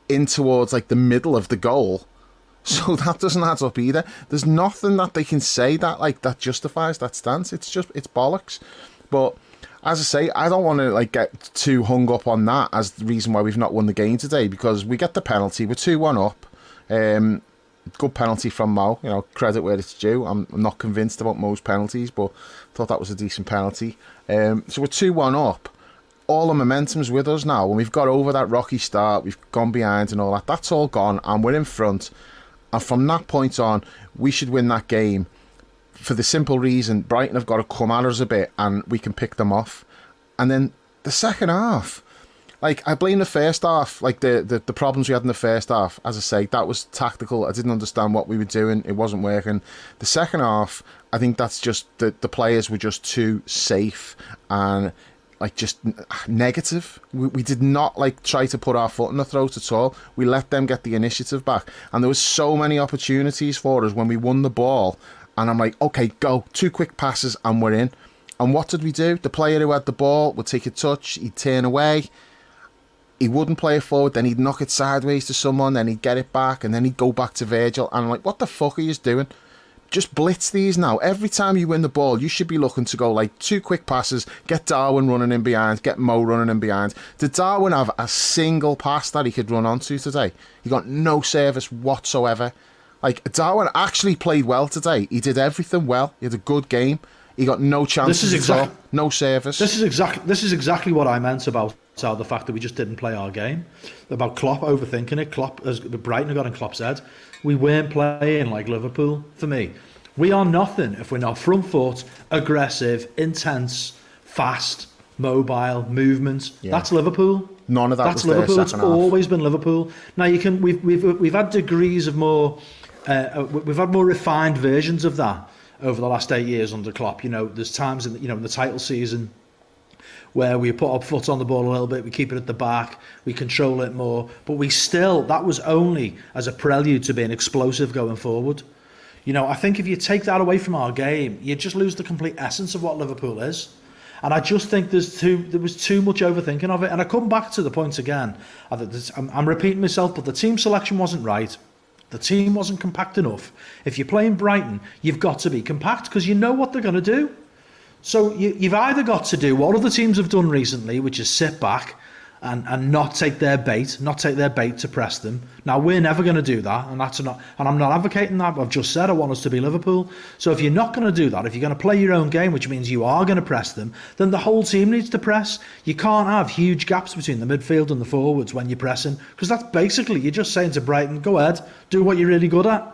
in towards like the middle of the goal. So that doesn't add up either. There's nothing that they can say that justifies that stance. It's bollocks. But as I say, I don't want to like get too hung up on that as the reason why we've not won the game today, because we get the penalty. We're 2-1 up. Good penalty from Mo. You know, credit where it's due. I'm not convinced about Mo's penalties, but thought that was a decent penalty. So we're 2-1 up. All the momentum's with us now. When we've got over that rocky start, we've gone behind and all that. That's all gone, and we're in front. And from that point on, we should win that game for the simple reason Brighton have got to come at us a bit, and we can pick them off. And then the second half, like, I blame the first half, like the problems we had in the first half. As I say, that was tactical. I didn't understand what we were doing. It wasn't working. The second half, I think that's just the players were just too safe and like just negative. We did not like try to put our foot in the throat at all. We let them get the initiative back, and there was so many opportunities for us when we won the ball, and I'm like, okay, go, 2 quick passes and we're in. And what did we do? The player who had the ball would take a touch, he'd turn away, he wouldn't play it forward, then he'd knock it sideways to someone, then he'd get it back, and then he'd go back to Virgil. And I'm like, what the fuck are you doing? Just blitz these now. Every time you win the ball, you should be looking to go like 2 quick passes, get Darwin running in behind, get Mo running in behind. Did Darwin have a single pass that he could run onto today? He got no service whatsoever. Like, Darwin actually played well today. He did everything well. He had a good game. He got no chances at all, no service. This is exactly what I meant about the fact that we just didn't play our game. About Klopp overthinking it. Klopp, as Brighton got in Klopp's head, we weren't playing like Liverpool. For me, we are nothing if we're not front foot, aggressive, intense, fast, mobile, movement. Yeah. That's Liverpool. None of that. That's was Liverpool. There It's always been Liverpool. Now you can. We've had degrees of more. We've had more refined versions of that over the last 8 years under Klopp. You know, there's times in the title season where we put our foot on the ball a little bit, we keep it at the back, we control it more, but that was only as a prelude to being explosive going forward. You know, I think if you take that away from our game, you just lose the complete essence of what Liverpool is. And I just think there was too much overthinking of it. And I come back to the point again. I'm repeating myself, but the team selection wasn't right. The team wasn't compact enough. If you're playing Brighton, you've got to be compact because you know what they're going to do. So you've either got to do what other teams have done recently, which is sit back and not take their bait to press them. Now, we're never going to do that, and I'm not advocating that. I've just said I want us to be Liverpool. So if you're not going to do that, if you're going to play your own game, which means you are going to press them, then the whole team needs to press. You can't have huge gaps between the midfield and the forwards when you're pressing, because that's basically, you're just saying to Brighton, go ahead, do what you're really good at.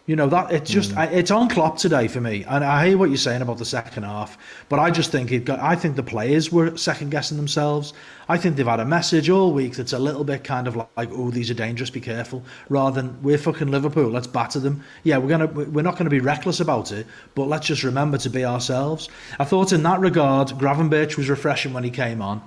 You know, that it's just it's on Klopp today for me. And I hear what you're saying about the second half, but I just think I think the players were second guessing themselves. I think they've had a message all week that's a little bit kind of like, oh, these are dangerous, be careful, rather than we're fucking Liverpool, let's batter them. Yeah, we're not gonna be reckless about it, but let's just remember to be ourselves. I thought in that regard, Gravenberch was refreshing when he came on.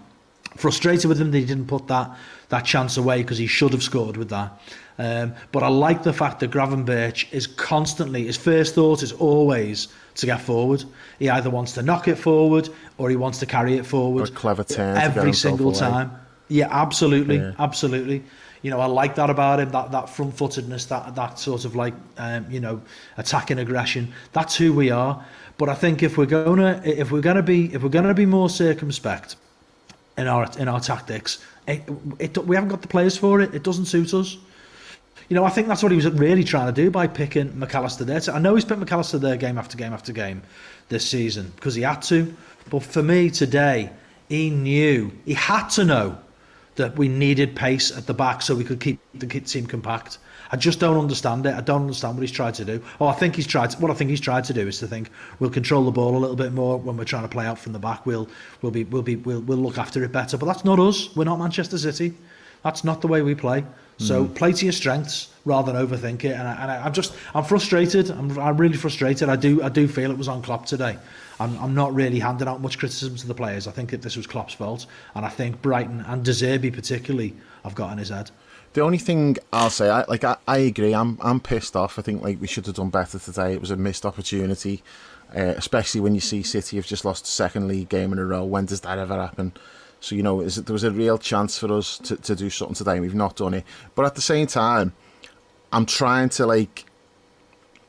Frustrated with him that he didn't put that chance away, because he should have scored with that. But I like the fact that Gravenberch is constantly, his first thought is always to get forward. He either wants to knock it forward or he wants to carry it forward. Or a clever turn every single time. Yeah, absolutely. You know, I like that about him, that front-footedness, that sort of like attacking aggression. That's who we are. But I think if we're gonna be more circumspect in our tactics, we haven't got the players for it. It doesn't suit us. You know, I think that's what he was really trying to do by picking McAllister there. I know he's picked McAllister there game after game after game this season because he had to. But for me today, he had to know that we needed pace at the back so we could keep the team compact. I just don't understand it. I don't understand what he's tried to do. What I think he's tried to do is to think we'll control the ball a little bit more when we're trying to play out from the back. We'll look after it better. But that's not us. We're not Manchester City. That's not the way we play. So play to your strengths rather than overthink it. And I'm frustrated. I'm really frustrated. I do feel it was on Klopp today. I'm not really handing out much criticism to the players. I think that this was Klopp's fault, and I think Brighton and De Zerbi particularly have got in his head. The only thing I'll say, I agree. I'm pissed off. I think we should have done better today. It was a missed opportunity, especially when you see City have just lost a second league game in a row. When does that ever happen? So, there was a real chance for us to do something today, and we've not done it. But at the same time, I'm trying to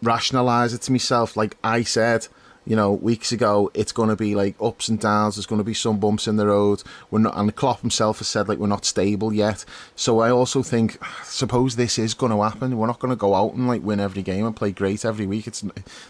rationalise it to myself. Like I said, weeks ago, it's going to be like ups and downs. There's going to be some bumps in the road. We're not, and Klopp himself has said like we're not stable yet. So I also think, suppose this is going to happen. We're not going to go out and like win every game and play great every week.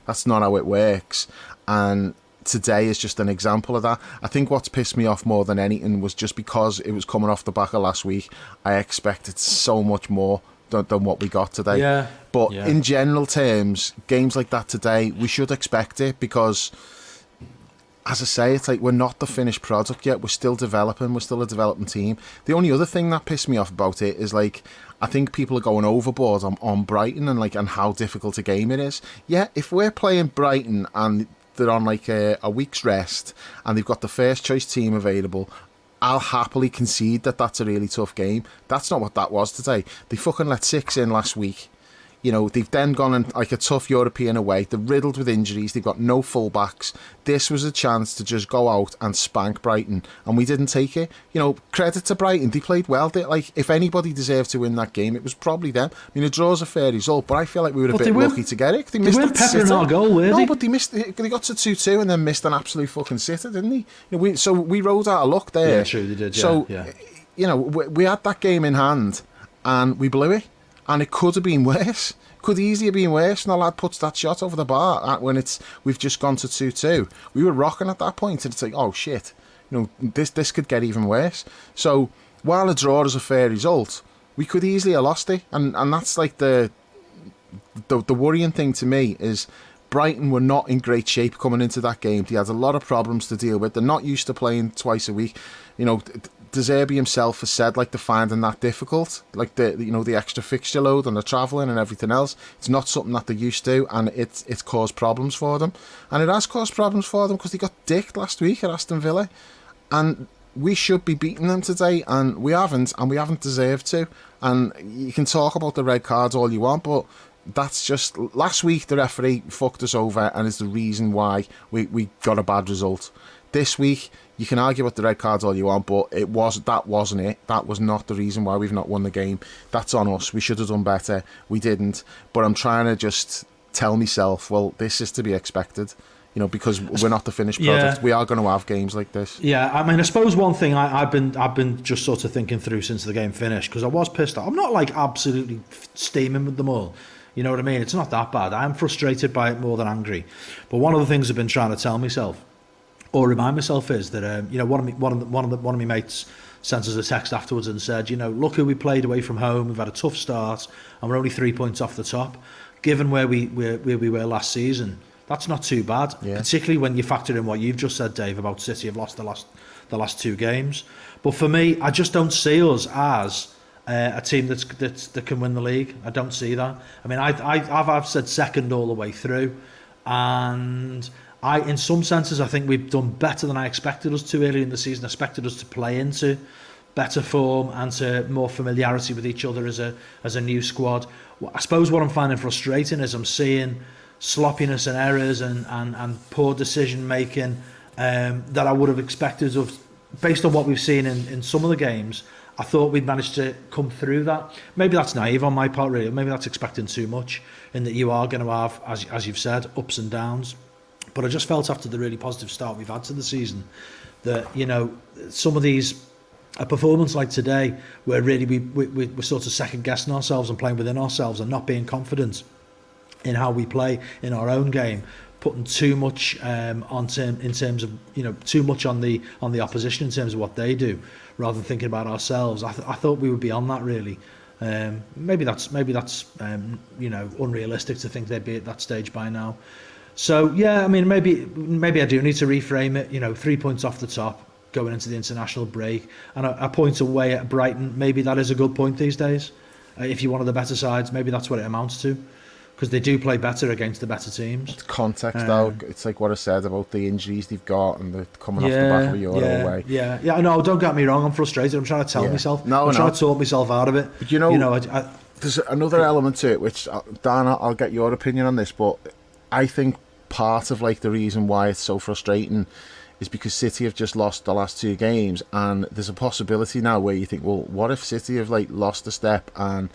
That's not how it works. And today is just an example of that. I think what's pissed me off more than anything was just because it was coming off the back of last week. I expected so much more than what we got today. But in general terms, games like that today, we should expect it because, as I say, it's like we're not the finished product yet. We're still developing. We're still a developing team. The only other thing that pissed me off about it is like, I think people are going overboard on Brighton and how difficult a game it is. Yeah, if we're playing Brighton and they're on like a week's rest and they've got the first choice team available, I'll happily concede that that's a really tough game. That's not what that was today. They fucking let 6 in last week. They've then gone in like a tough European away. They're riddled with injuries. They've got no fullbacks. This was a chance to just go out and spank Brighton, and we didn't take it. Credit to Brighton. They played well. If anybody deserved to win that game, it was probably them. A draw's a fair result, but I feel like we were a bit lucky to get it. They weren't peppering our goal, were they? No, but they missed. They got to 2-2 and then missed an absolute fucking sitter, didn't they? So we rode out of luck there. Yeah, true, they did. We had that game in hand, and we blew it. And it could have been worse. Could easily have been worse. And the lad puts that shot over the bar when we've just gone to 2-2. We were rocking at that point, and it's like, oh shit, this could get even worse. So while a draw is a fair result, we could easily have lost it, and that's like the worrying thing to me is Brighton were not in great shape coming into that game. They had a lot of problems to deal with. They're not used to playing twice a week. De Zerbi himself has said they're finding that difficult, like the extra fixture load and the travelling and everything else. It's not something that they're used to, and it's caused problems for them. And it has caused problems for them because they got dicked last week at Aston Villa, and we should be beating them today, and we haven't deserved to. And you can talk about the red cards all you want, but that's just last week the referee fucked us over and is the reason why we got a bad result. This week, you can argue about the red cards all you want, but that wasn't it. That was not the reason why we've not won the game. That's on us. We should have done better. We didn't. But I'm trying to just tell myself, well, this is to be expected, because we're not the finished product. We are going to have games like this. Yeah, I suppose one thing I've been just sort of thinking through since the game finished, because I was pissed off. I'm not like absolutely steaming with them all. You know what I mean? It's not that bad. I'm frustrated by it more than angry. But one of the things I've been trying to tell myself, or remind myself, is that one of my mates sent us a text afterwards and said, look who we played away from home. We've had a tough start and we're only 3 points off the top. Given where we were last season, that's not too bad. Yeah. Particularly when you factor in what you've just said, Dave, about City have lost the last 2 games. But for me, I just don't see us as a team that can win the league. I don't see that. I mean, I've said second all the way through, and in some senses, I think we've done better than I expected us to early in the season. I expected us to play into better form and to more familiarity with each other as a new squad. I suppose what I'm finding frustrating is I'm seeing sloppiness and errors and poor decision making that I would have expected of, based on what we've seen in some of the games. I thought we'd managed to come through that. Maybe that's naive on my part, really. Maybe that's expecting too much, in that you are going to have, as you've said, ups and downs. But I just felt after the really positive start we've had to the season that, some of these, a performance like today, where really we're sort of second guessing ourselves and playing within ourselves and not being confident in how we play in our own game, putting too much in terms of too much on the opposition in terms of what they do, rather than thinking about ourselves. I thought we would be on that, really. Maybe that's unrealistic to think they'd be at that stage by now. So yeah, I mean, maybe I do need to reframe it. 3 points off the top going into the international break, and a point away at Brighton. Maybe that is a good point these days. If you're one of the better sides, maybe that's what it amounts to, because they do play better against the better teams. It's context, though. It's like what I said about the injuries they've got and they're coming off the back of a Euro away. Yeah. No, don't get me wrong. I'm frustrated. I'm trying to tell myself. I'm trying to talk myself out of it. But there's another element to it, which Dan, I'll get your opinion on this, but I think part of the reason why it's so frustrating is because City have just lost the last 2 games, and there's a possibility now where you think, well, what if City have lost a step and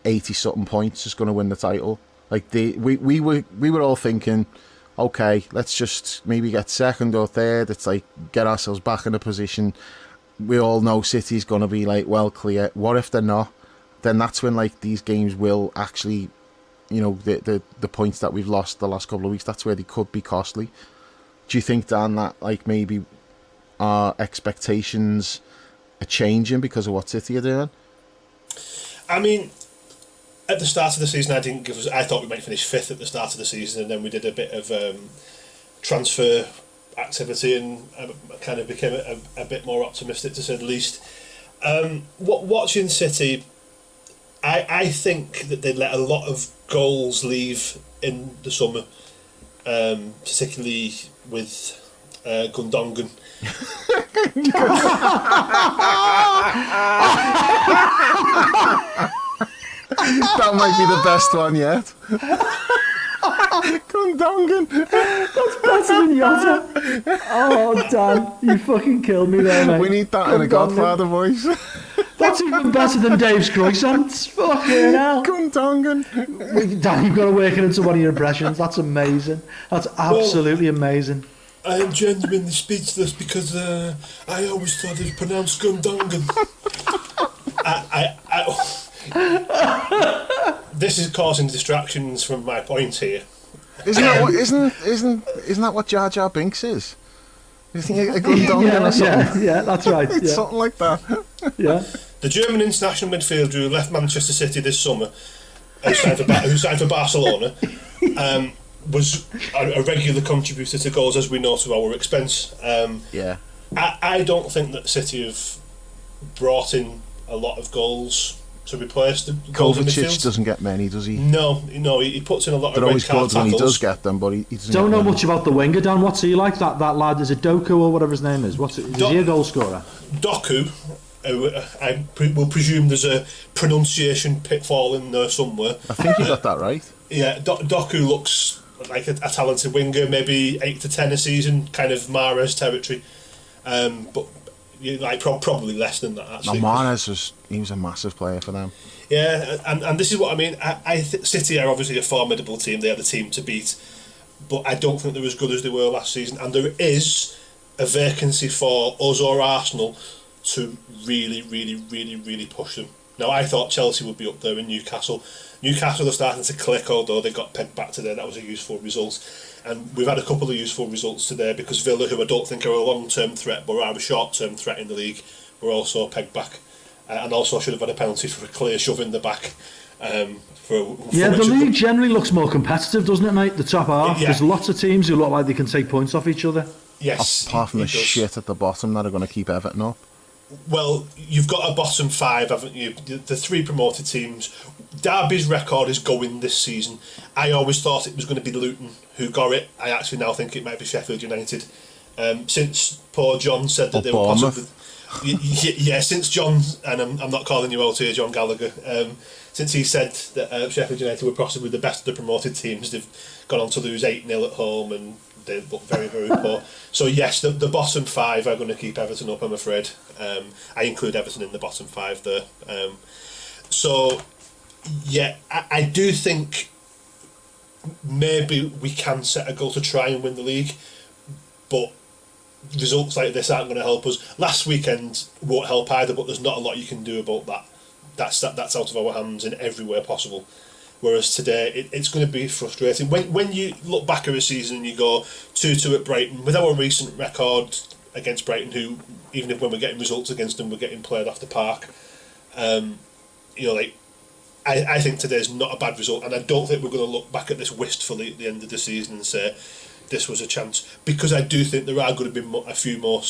80 something points is going to win the title? We were all thinking, okay, let's just maybe get second or third. It's like get ourselves back in a position. We all know City's going to be like well clear. What if they're not? Then that's when like these games will actually, you know, the points that we've lost the last couple of weeks, that's where they could be costly. Do you think, Dan, that like maybe our expectations are changing because of what City are doing? I mean, at the start of the season, I thought we might finish fifth at the start of the season, and then we did a bit of transfer activity and kind of became a bit more optimistic, to say the least. Watching City, I think that they let a lot of goals leave in the summer, particularly with Gundogan. That might be the best one yet. Gundogan. That's better than Yotta. Oh, Dan, you fucking killed me there, mate. We need that in a Godfather voice. That's even better than Dave's croissants. Fucking hell. Gundogan. Dan, you've got to work it into one of your impressions. That's amazing. That's absolutely amazing. I am genuinely speechless because I always thought it was pronounced Gundogan. This is causing distractions from my point here. Isn't that what Jar Jar Binks is? Isn't it a Gundogan or something? Yeah, that's right. It's something like that. Yeah. The German international midfielder who left Manchester City this summer, who signed for Barcelona, was a regular contributor to goals, as we know, to our expense. I don't think that City have brought in a lot of goals to replace the goals in midfield. Kovacic doesn't get many, does he? No, he puts in a lot They're of always red card good when he tackles. does get them, but he doesn't. Don't know get much about the winger, Dan. What's he like? That lad, is it Doku or whatever his name is? Is he a goal scorer? Doku, I will presume there's a pronunciation pitfall in there somewhere. I think you got that right. Yeah, Doku looks like a talented winger, maybe 8 to 10 a season, kind of Mahrez territory, but like probably less than that actually. No, Mahrez was a massive player for them. Yeah, and this is what I mean. I think City are obviously a formidable team. They are the team to beat, but I don't think they're as good as they were last season. And there is a vacancy for us or Arsenal to really, really, really, really push them. Now, I thought Chelsea would be up there in Newcastle. Newcastle are starting to click, although they got pegged back today. That was a useful result. And we've had a couple of useful results today because Villa, who I don't think are a long-term threat, but are a short-term threat in the league, were also pegged back. And also should have had a penalty for a clear shove in the back. The league generally looks more competitive, doesn't it, mate? The top half. Yeah. There's lots of teams who look like they can take points off each other. Yes. Apart from the shit at the bottom that are going to keep Everton up. Well, you've got a bottom five, haven't you? The three promoted teams. Derby's record is going this season. I always thought it was going to be Luton who got it. I actually now think it might be Sheffield United. Since poor John said that they were possibly... Yeah, since John, and I'm not calling you out here, John Gallagher, since he said that Sheffield United were possibly the best of the promoted teams, they've gone on to lose 8-0 at home and they look very, very poor. So yes, the bottom five are going to keep Everton up, I'm afraid. I include Everton in the bottom five there. So yeah, I do think maybe we can set a goal to try and win the league, but results like this aren't going to help us. Last weekend won't help either, but there's not a lot you can do about that. That's out of our hands in every way possible. Whereas today, it's going to be frustrating. When you look back at a season and you go 2-2 at Brighton, with our recent record against Brighton, who, even if when we're getting results against them, we're getting played off the park, I think today's not a bad result, and I don't think we're going to look back at this wistfully at the end of the season and say, this was a chance, because I do think there are going to be a few more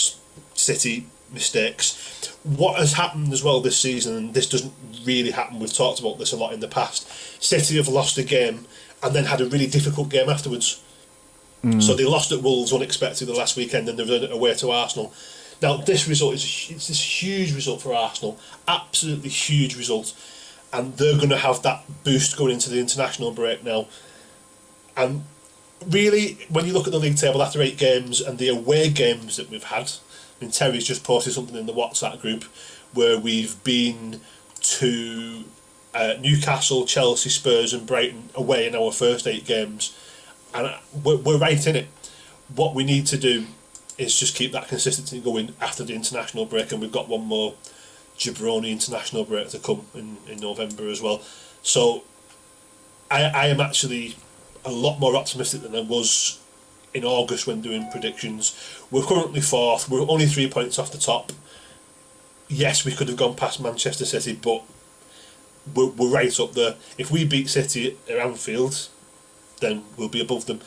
City mistakes. What has happened as well this season, and this doesn't really happen, we've talked about this a lot in the past, City have lost a game and then had a really difficult game afterwards. So they lost at Wolves unexpectedly last weekend and they've done it away to Arsenal. Now this result it's this huge result for Arsenal, absolutely huge result, and they're going to have that boost going into the international break now. And really, when you look at the league table after 8 games and the away games that we've had, I mean, Terry's just posted something in the WhatsApp group where we've been to Newcastle, Chelsea, Spurs and Brighton away in our first 8 games, and we're right in it. What we need to do is just keep that consistency going after the international break, and we've got one more jabroni international break to come in November as well. So I am actually a lot more optimistic than I was in August when doing predictions. We're currently fourth. We're only 3 points off the top. Yes, we could have gone past Manchester City, but we're right up there. If we beat City at Anfield, then we'll be above them.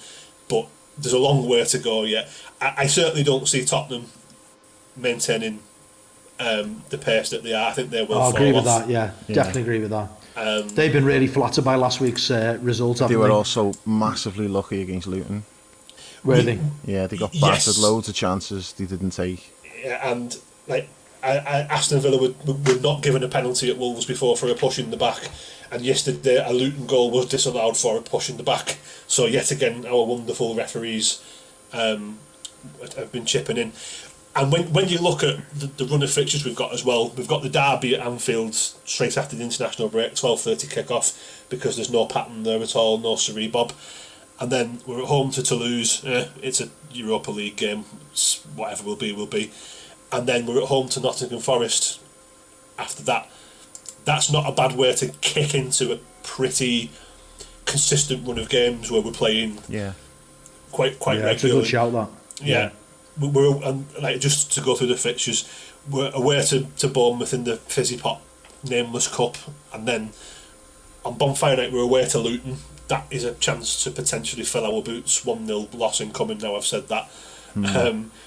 But there's a long way to go yet. I certainly don't see Tottenham maintaining the pace that they are. I think they will fall off. I agree with that, yeah. Definitely agree with that. They've been really flattered by last week's result, haven't They were also massively lucky against Luton. Were they? Yeah, they got battered, loads of chances they didn't take. Yeah, and Aston Villa were not given a penalty at Wolves before for a push in the back, and yesterday a Luton goal was disallowed for a push in the back. So yet again, our wonderful referees have been chipping in. And when you look at the run of fixtures we've got as well, we've got the derby at Anfield straight after the international break, 12:30 kick-off, because there's no pattern there at all, no Siree Bob. And then we're at home to Toulouse. It's a Europa League game. Whatever will be. And then we're at home to Nottingham Forest after that. That's not a bad way to kick into a pretty consistent run of games where we're playing quite regularly. It's a good shout, that. Yeah. We're just to go through the fixtures, we're away to Bournemouth in the Fizzy Pot Nameless Cup, and then on Bonfire Night we're away to Luton. That is a chance to potentially fill our boots. 1-0 loss incoming, now I've said that.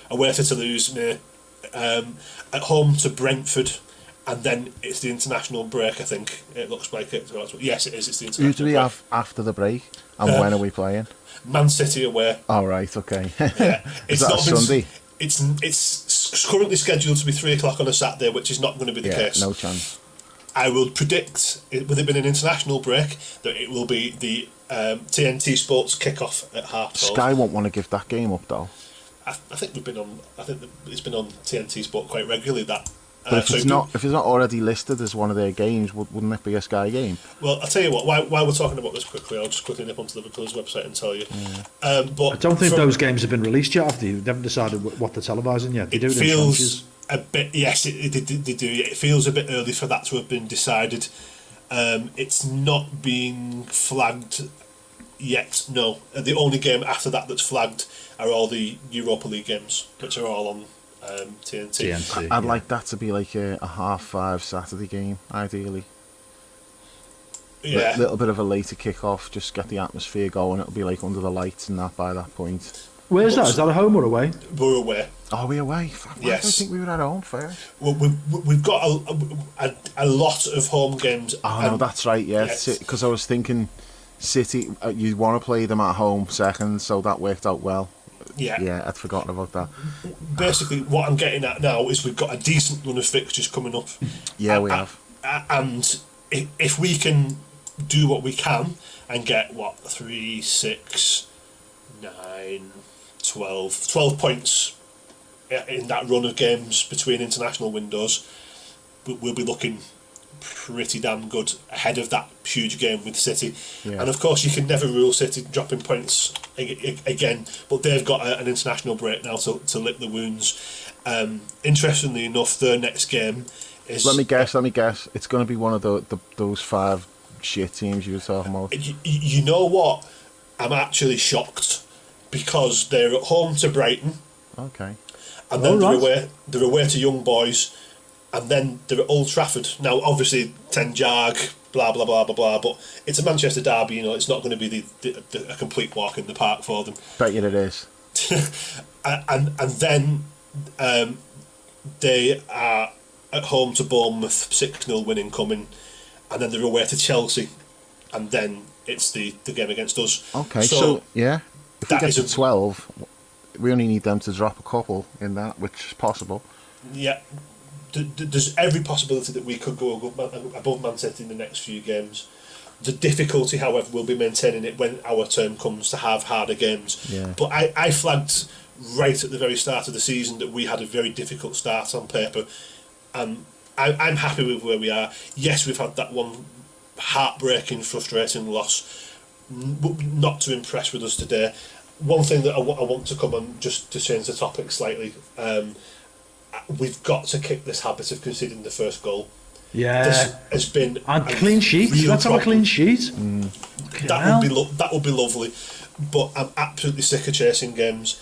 Away to Toulouse, at home to Brentford, and then it's the international break, I think. It looks like it. Yes, it is. It's the international break. Who do we have after the break? And when are we playing? Man City away. Oh, right, okay. Yeah. Is that Sunday? It's currently scheduled to be 3 o'clock on a Saturday, which is not going to be the case. No chance. I will predict, with it being an international break, that it will be the TNT Sports kick-off at 12:30. Sky won't want to give that game up, though. I think we've been on. I think it's been on TNT Sport quite regularly. That, but if it's not already listed as one of their games, wouldn't it be a Sky game? Well, I'll tell you what. While we're talking about this quickly, I'll just quickly nip onto Liverpool's website and tell you. But I don't think those games have been released yet, have they? They haven't decided what they're televising yet. They do it feels a bit. Yes, they do. It feels a bit early for that to have been decided. It's not being flagged yet. No, the only game after that that's flagged are all the Europa League games, which are all on TNT. I'd like that to be like a 5:30 Saturday game, ideally. Yeah, a little bit of a later kick-off, just get the atmosphere going. It'll be like under the lights and that by that point. Where's that? Is that a home or away? We're away. Are we away? Yes. I think we were at home first. Well, we've got a lot of home games. Oh, no, that's right, because I was thinking City, you want to play them at home second, so that worked out well. Yeah, I'd forgotten about that. Basically, what I'm getting at now is we've got a decent run of fixtures coming up. Yeah, we have. And if we can do what we can and get, 3, 6, 9, 12 points in that run of games between international windows, we'll be looking pretty damn good ahead of that huge game with City. And of course you can never rule City dropping points again, but they've got an international break now to lick the wounds. Interestingly enough, their next game is... Let me guess, it's going to be one of those 5 shit teams you were talking about. You know what, I'm actually shocked, because they're at home to Brighton, okay, and then they're away to Young Boys, and then they're at Old Trafford. Now, obviously, Ten Jag, blah, blah, blah, blah, blah, but it's a Manchester derby, it's not going to be a complete walk in the park for them. Bet you it is. and then they are at home to Bournemouth, 6-0 winning coming, and then they're away to Chelsea, and then it's the game against us. Okay, so yeah, if we get to 12, we only need them to drop a couple in that, which is possible. Yeah. There's every possibility that we could go above Man City in the next few games. The difficulty, however, will be maintaining it when our turn comes to have harder games. Yeah. But I flagged right at the very start of the season that we had a very difficult start on paper. I'm happy with where we are. Yes, we've had that one heartbreaking, frustrating loss. not to impress with us today. One thing that I want to come on, just to change the topic slightly, we've got to kick this habit of conceding the first goal. Yeah, this has been and clean sheets. Let's have a clean sheet. That would be lovely, but I'm absolutely sick of chasing games.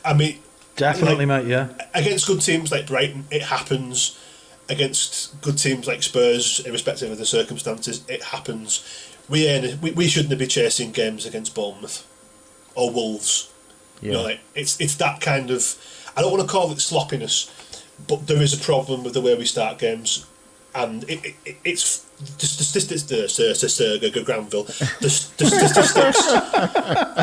I mean, definitely, mate. Yeah, against good teams like Brighton, it happens. Against good teams like Spurs, irrespective of the circumstances, it happens. We shouldn't be chasing games against Bournemouth or Wolves. Yeah. You know, like it's that kind of. I don't want to call it sloppiness, but there is a problem with the way we start games, and it's the statistics. Granville. The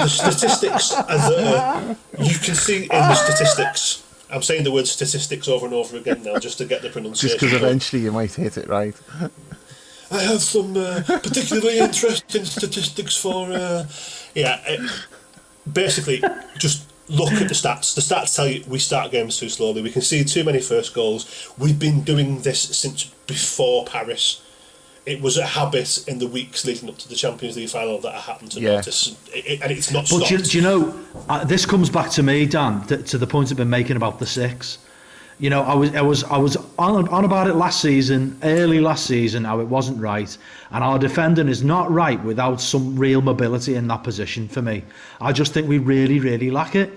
statistics are there. You can see in the statistics. I'm saying the word statistics over and over again now, just to get the pronunciation. Just because eventually you might hit it right. I have some particularly interesting statistics for. Basically, just look at the stats. The stats tell you we start games too slowly. We concede too many first goals. We've been doing this since before Paris. It was a habit in the weeks leading up to the Champions League final that I happened to notice, and it's not stopped. But do you know, this comes back to me, Dan, to the point I've been making about the six. You know, I was on about it early last season, how it wasn't right, and our defending is not right without some real mobility in that position for me. I just think we really, really lack it.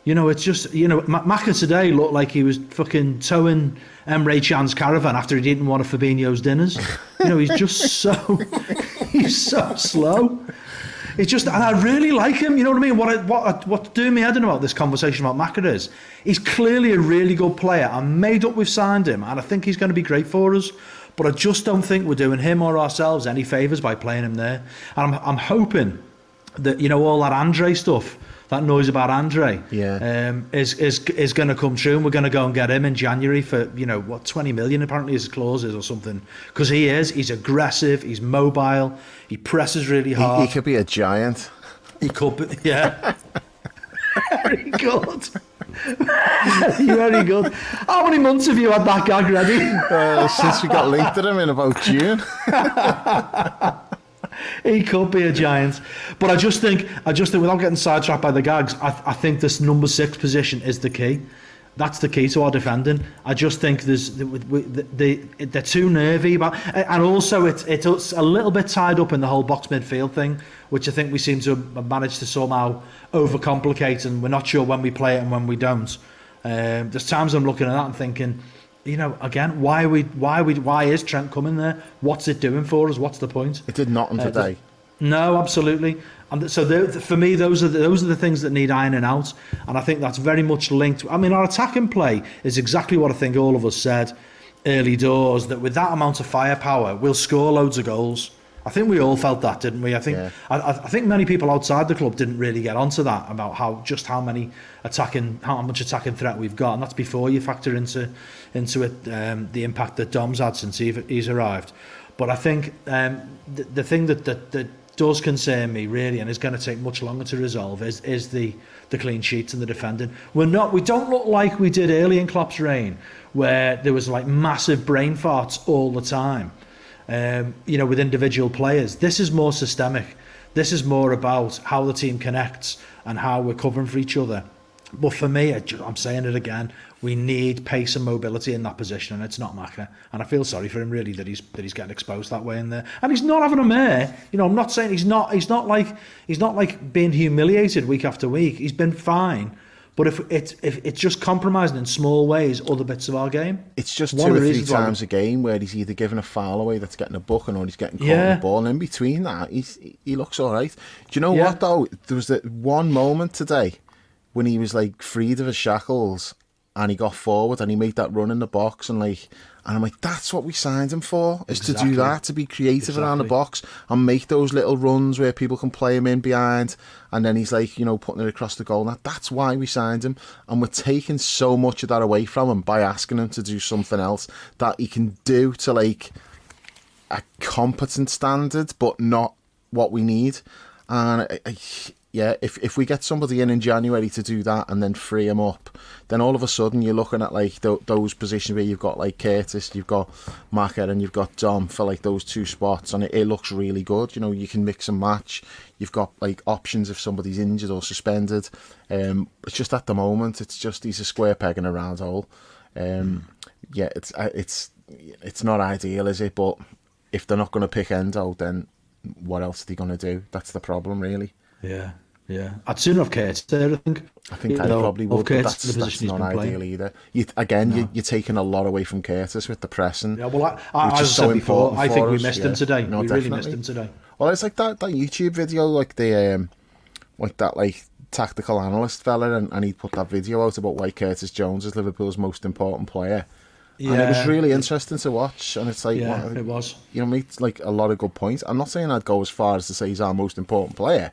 You know, it's just, you know, Maka today looked like he was fucking towing Emre Can's caravan after he didn't want Fabinho's dinners. You know, he's so slow. It's just, and I really like him. You know what I mean? What's doing me head in about this conversation about Maka is, he's clearly a really good player. I'm made up we've signed him, and I think he's going to be great for us. But I just don't think we're doing him or ourselves any favours by playing him there. And I'm hoping that, you know, all that Andre stuff, that noise about Andre, is going to come true, and we're going to go and get him in January for, you know, what, 20 million apparently his clause is or something. Because he's aggressive, he's mobile, he presses really hard. He could be a giant. He could be, yeah. Very good. Very good. How many months have you had that gag ready? Since we got linked to him in about June. He could be a giant, but I just think without getting sidetracked by the gags, I think this number 6 position is the key. That's the key to our defending. I just think they're too nervy about, and also it's a little bit tied up in the whole box midfield thing, which I think we seem to have managed to somehow overcomplicate, and we're not sure when we play it and when we don't. There's times I'm looking at that and thinking, you know, again, why is Trent coming there? What's it doing for us? What's the point? It did nothing today. No, absolutely. And so for me, those are the things that need ironing out, and I think that's very much linked. I mean, our attacking play is exactly what I think all of us said early doors, that with that amount of firepower, we'll score loads of goals. I think we all felt that, didn't we? I think I think many people outside the club didn't really get onto that, about how much attacking threat we've got, and that's before you factor into it the impact that Dom's had since he's arrived. But I think the thing that does concern me really, and is going to take much longer to resolve, is the clean sheets and the defending. We don't look like we did early in Klopp's reign, where there was like massive brain farts all the time. You know, with individual players. This is more systemic. This is more about how the team connects and how we're covering for each other. But for me, I'm saying it again, we need pace and mobility in that position, and it's not Maka. And I feel sorry for him really that he's getting exposed that way in there. And he's not having a mare. You know, I'm not saying he's not like being humiliated week after week. He's been fine. But if it's just compromising in small ways other bits of our game. It's just 2 or 3 times a game where he's either giving a foul away that's getting a booking, or he's getting caught in the ball. And in between that, he looks all right. Do you know what, though? There was that one moment today when he was like freed of his shackles and he got forward and he made that run in the box, and I'm like, that's what we signed him for, is to do that, to be creative around the box and make those little runs where people can play him in behind, and then he's like, you know, putting it across the goal. And that's why we signed him, and we're taking so much of that away from him by asking him to do something else that he can do to like a competent standard, but not what we need. And Yeah, if we get somebody in January to do that and then free him up, then all of a sudden you're looking at like those positions where you've got like Curtis, you've got Maka, and you've got Dom for like those two spots, and it looks really good. You know, you can mix and match. You've got like options if somebody's injured or suspended. It's just at the moment, it's just he's a square peg in a round hole. Yeah, it's not ideal, is it? But if they're not going to pick Endo, then what else are they going to do? That's the problem, really. Yeah. I'd sooner have Curtis there, I think. I probably would, but that's not ideal either. You're taking a lot away from Curtis with the pressing. Yeah, well, as I said before, I think we missed him today. No, we really missed him today. Well, it's like that YouTube video, like the tactical analyst fella, and he put that video out about why Curtis Jones is Liverpool's most important player. Yeah, and it was really interesting to watch, and it's like, it was. You know, makes like a lot of good points. I'm not saying I'd go as far as to say he's our most important player,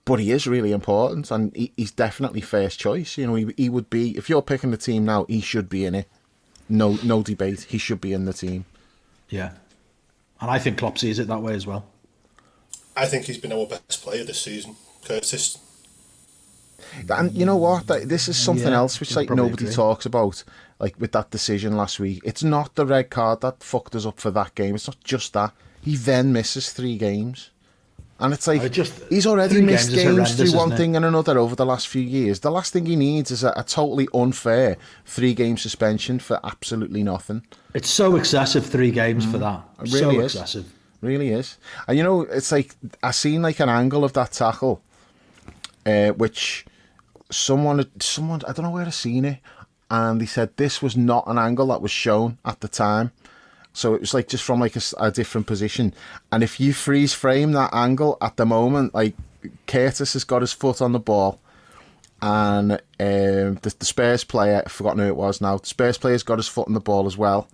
but he is really important, and he's definitely first choice. You know, he would be, if you're picking the team now, he should be in it. No debate. He should be in the team. Yeah, and I think Klopp sees it that way as well. I think he's been our best player this season, Curtis. And you know what? This is something else which like nobody talks about. Like with that decision last week, it's not the red card that fucked us up for that game. It's not just that. He then misses 3 games. And it's like, he's already missed games through one thing and another over the last few years. The last thing he needs is a totally unfair 3-game suspension for absolutely nothing. It's so excessive, 3 games for that. It really so is. Excessive. Really is. And you know, it's like, I seen like an angle of that tackle, which someone, I don't know where I seen it, and he said this was not an angle that was shown at the time. So it was like just from like a different position. And if you freeze frame that angle at the moment, like Curtis has got his foot on the ball, and the Spurs player, I've forgotten who it was now, the Spurs player's got his foot on the ball as well.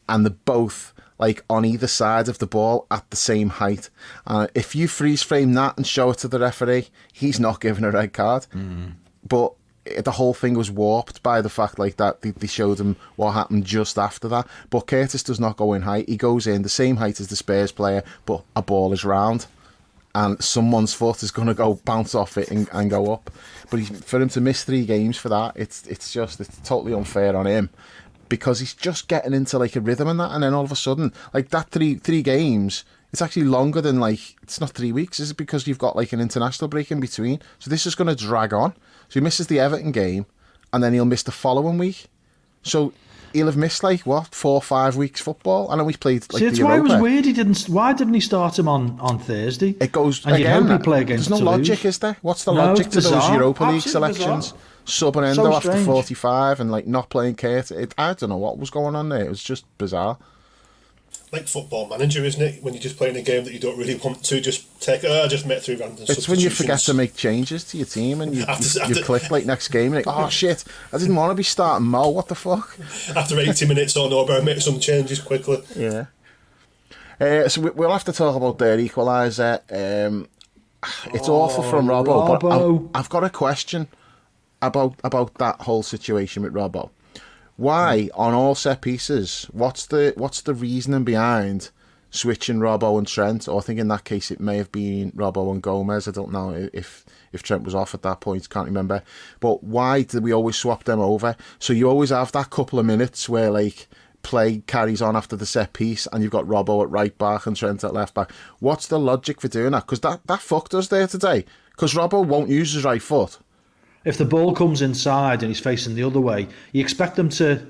And they're both like on either side of the ball at the same height. If you freeze frame that and show it to the referee, he's not giving a red card. But the whole thing was warped by the fact like that they showed him what happened just after that. But Curtis does not go in height. He goes in the same height as the Spurs player, but a ball is round, and someone's foot is going to go bounce off it and go up. But for him to miss 3 games for that, it's totally unfair on him, because he's just getting into like a rhythm and that, and then all of a sudden, like that three games, it's actually longer than like, it's not 3 weeks, is it? Because you've got like an international break in between. So this is going to drag on. So he misses the Everton game, and then he'll miss the following week. So he'll have missed like, 4 or 5 weeks football, and then we've played like that's the why Europa. It was weird. Why didn't he start him on Thursday? It goes, and again, you'd hope he'd play against there's no Toulouse. logic, is there? What's the logic to those Europa League selections? Subbing Endo after 45 and like not playing Kurt. I don't know what was going on there. It was just bizarre. Like Football Manager, isn't it? When you're just playing a game that you don't really want to, just take. Just make 3 random. It's when you forget to make changes to your team and you click like next game and you're like, oh shit, I didn't want to be starting Mo. What the fuck? After 80 minutes or no, but make some changes quickly. Yeah. So we'll have to talk about their equaliser. It's awful from Robbo, but I've got a question about that whole situation with Robbo. Why, on all set pieces, what's the reasoning behind switching Robbo and Trent? Or I think in that case it may have been Robbo and Gomez. I don't know if Trent was off at that point, can't remember. But why did we always swap them over? So you always have that couple of minutes where like play carries on after the set piece and you've got Robbo at right back and Trent at left back. What's the logic for doing that? Because that fucked us there today. Because Robbo won't use his right foot. If the ball comes inside and he's facing the other way, you expect them to...